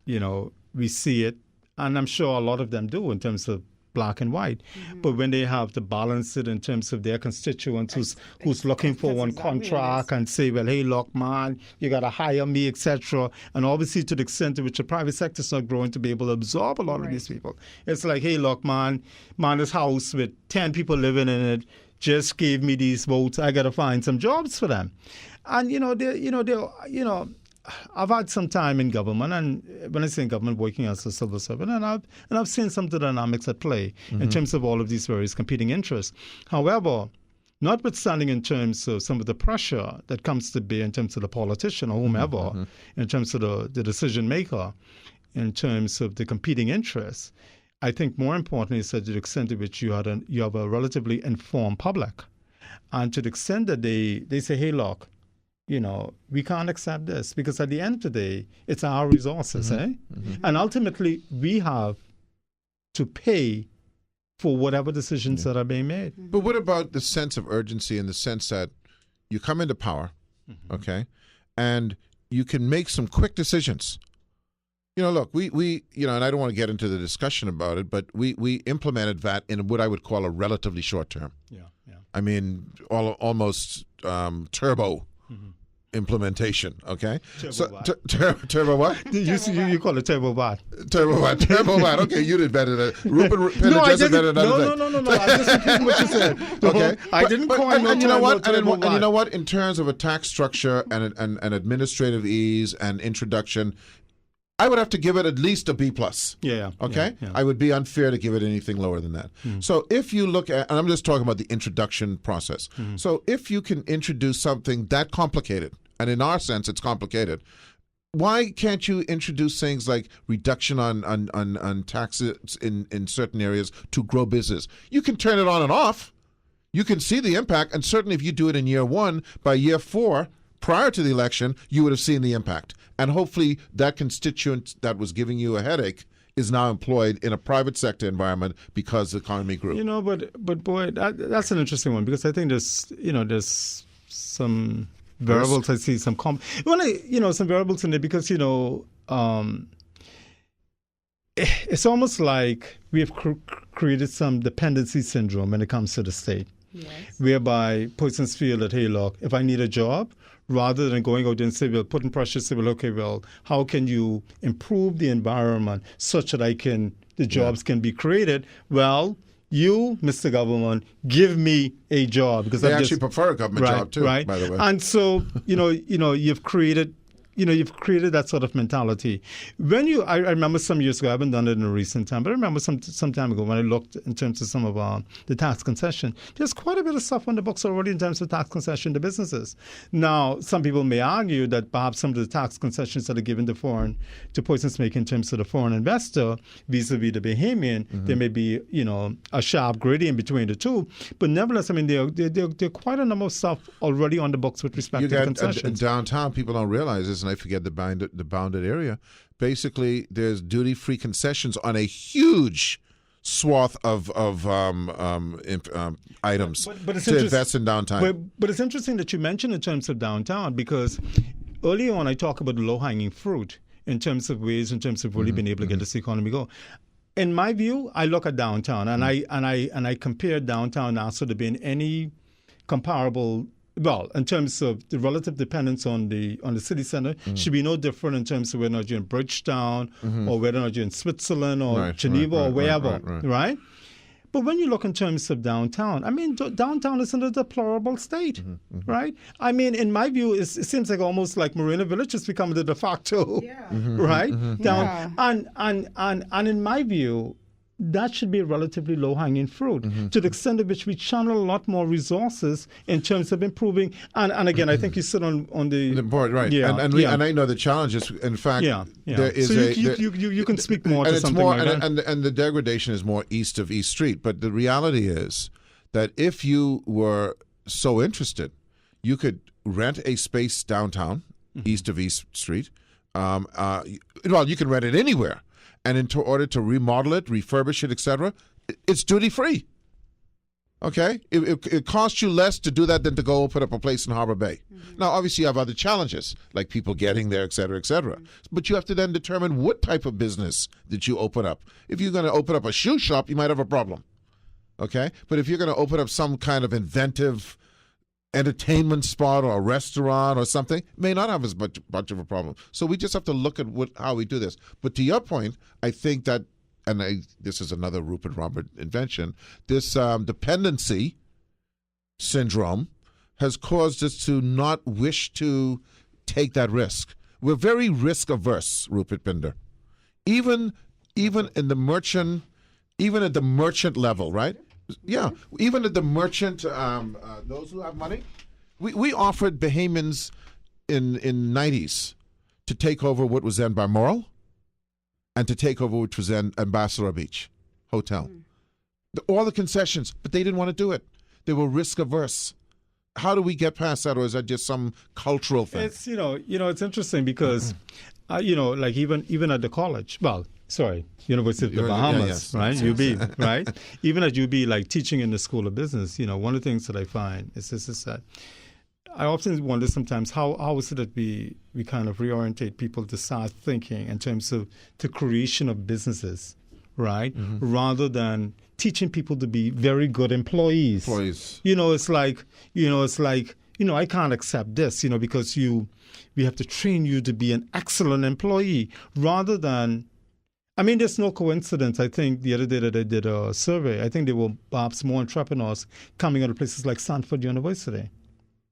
we see it, and I'm sure a lot of them do in terms of black and white. But when they have to balance it in terms of their constituents who's looking for one contract and say, well, hey, look, man, you got to hire me, etc. And obviously to the extent to which the private sector is not growing to be able to absorb a lot of these people. It's like, hey, look, man, this house with 10 people living in it just gave me these votes. I got to find some jobs for them. And, I've had some time in government, and when I say in government, working as a civil servant, and I've seen some of the dynamics at play in terms of all of these various competing interests. However, notwithstanding in terms of some of the pressure that comes to bear in terms of the politician or whomever, in terms of the decision maker, in terms of the competing interests, I think more importantly is that to the extent to which you have a relatively informed public, and to the extent that they say, hey, look, we can't accept this, because at the end of the day, it's our resources, And ultimately, we have to pay for whatever decisions that are being made. But what about the sense of urgency in the sense that you come into power, okay, and you can make some quick decisions? Look, we and I don't want to get into the discussion about it, but we implemented that in what I would call a relatively short term. Yeah. I mean, almost turbo implementation, okay? Turbo what? You call it turbo what? Turbo what? Turbo what? Okay, you did better than Ruben Pendergrass did better than No. I'm just repeating what you said. Okay, I didn't coin no and you know what? And you know what? In terms of a tax structure and administrative ease and introduction, I would have to give it at least a B+. Yeah. Okay? Yeah. I would be unfair to give it anything lower than that. So if you look at, and I'm just talking about the introduction process. So if you can introduce something that complicated, and in our sense it's complicated, why can't you introduce things like reduction on taxes in certain areas to grow business? You can turn it on and off. You can see the impact, and certainly if you do it in year 1, by year 4, prior to the election, you would have seen the impact. And hopefully that constituent that was giving you a headache is now employed in a private sector environment because the economy grew. But boy, that's an interesting one, because I think there's some variables. I see some some variables in there, because it's almost like we have created some dependency syndrome when it comes to the state. whereby persons feel that, hey, look, if I need a job, rather than going out and say, well, putting pressure, say, well, okay, well, how can you improve the environment such that the jobs can be created? Well, you, Mr. Government, give me a job, because they actually prefer a government job too, right? By the way. And so, you've created that sort of mentality. I remember some years ago, I haven't done it in a recent time, but I remember some time ago when I looked in terms of some of the tax concession, there's quite a bit of stuff on the books already in terms of tax concession to businesses. Now, some people may argue that perhaps some of the tax concessions that are given to persons making in terms of the foreign investor vis-a-vis the Bahamian, there may be, a sharp gradient between the two. But nevertheless, I mean, there are quite a number of stuff already on the books with respect to concessions. Downtown, people don't realize this, and I forget the bounded area. Basically, there's duty-free concessions on a huge swath of items to invest in downtown. But it's interesting that you mentioned in terms of downtown, because earlier on I talked about the low-hanging fruit in terms of really being able to get this economy go. In my view, I look at downtown and I compare downtown also to being any comparable. Well, in terms of the relative dependence on the city center, should be no different in terms of whether or not you're in Bridgetown or whether or not you're in Switzerland or Geneva or wherever, right? But when you look in terms of downtown, I mean, downtown is in a deplorable state, right? I mean, in my view, it seems like almost like Marina Village has become the de facto, right? And in my view, that should be a relatively low-hanging fruit to the extent to which we channel a lot more resources in terms of improving. And again, I think you sit on the board, right? Yeah, and I know the challenges. In fact, there is so you can speak more to something more, like that. And the degradation is more east of East Street. But the reality is that if you were so interested, you could rent a space downtown, east of East Street. Well, you can rent it anywhere. And in order to remodel it, refurbish it, etc., it's duty-free. Okay? It costs you less to do that than to go put up a place in Harbor Bay. Now, obviously, you have other challenges, like people getting there, etc., etc. But you have to then determine what type of business that you open up. If you're going to open up a shoe shop, you might have a problem. Okay? But if you're going to open up some kind of inventive entertainment spot or a restaurant or something, may not have as much of a problem. So we just have to look at how we do this. But to your point, I think that, this is another Rupert Robert invention, this dependency syndrome has caused us to not wish to take that risk. We're very risk averse, Rupert Pinder. Even in the merchant, even at the merchant level, right? Yeah, even at the merchant, those who have money, we offered Bahamians in 90s to take over what was then Balmoral and to take over which was then Ambassador Beach Hotel. All the concessions, but they didn't want to do it. They were risk averse. How do we get past that, or is that just some cultural thing? It's it's interesting because like even at the college, University of the Bahamas, right? UB, right? Even at UB, like teaching in the School of Business, one of the things that I find is that I often wonder sometimes how is it that we kind of reorientate people to start thinking in terms of the creation of businesses, right? Rather than teaching people to be very good employees. It's like I can't accept this, because we have to train you to be an excellent employee rather than. I mean, there's no coincidence. I think the other day that I did a survey, I think there were perhaps more entrepreneurs coming out of places like Stanford University.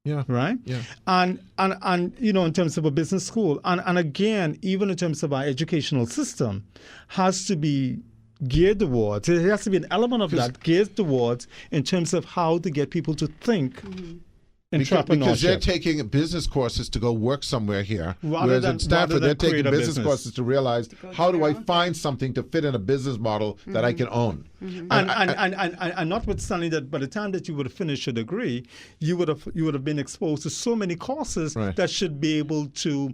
Yeah. Right? Yeah. And in terms of a business school, and again, even in terms of our educational system, has to be geared towards, there has to be an element of that geared towards in terms of how to get people to think. Because they're taking business courses to go work somewhere here, whereas in Stanford they're taking business courses to realize how do I find something to fit in a business model that I can own. And notwithstanding that, by the time that you would have finished your degree, you would have been exposed to so many courses that should be able to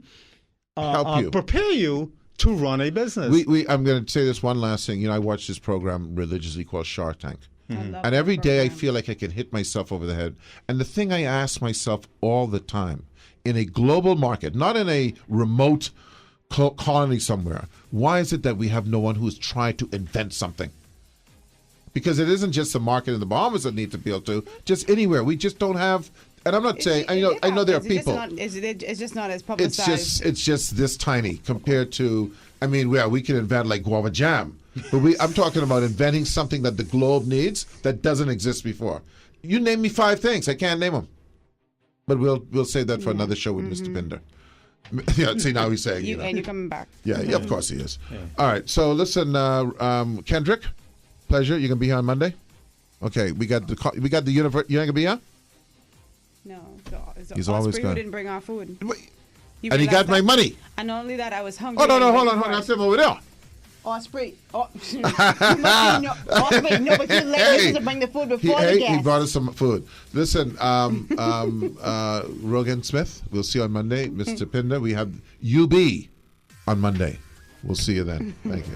help you, prepare you to run a business. I'm going to say this one last thing. I watch this program religiously called Shark Tank. And every day I feel like I can hit myself over the head. And the thing I ask myself all the time, in a global market, not in a remote colony somewhere, why is it that we have no one who's tried to invent something? because it isn't just the market in the Bahamas that need to appeal to, just anywhere. We just don't have. And I'm not saying I know there are people. It's just not as publicized. It's just this tiny compared to. I mean, we can invent like guava jam, but I'm talking about inventing something that the globe needs that doesn't exist before. You name me 5 things, I can't name them, but we'll save that for another show with Mr. Pinder. Yeah, see now he's saying and you're coming back. Yeah, of course he is. Yeah. All right, so listen, Kendrick, pleasure. You gonna be here on Monday? Okay, we got the universe. You ain't gonna be here? No, he's always gone. We didn't bring our food. And he got my money. And not only that, I was hungry. Oh no, hold on. I said over there. Osprey. Oh, Osprey. No, but you ladies to bring the food before the guests. He brought us some food. Listen, Rogan Smith, we'll see you on Monday. Mr. Pinder, we have UB on Monday. We'll see you then. Thank you.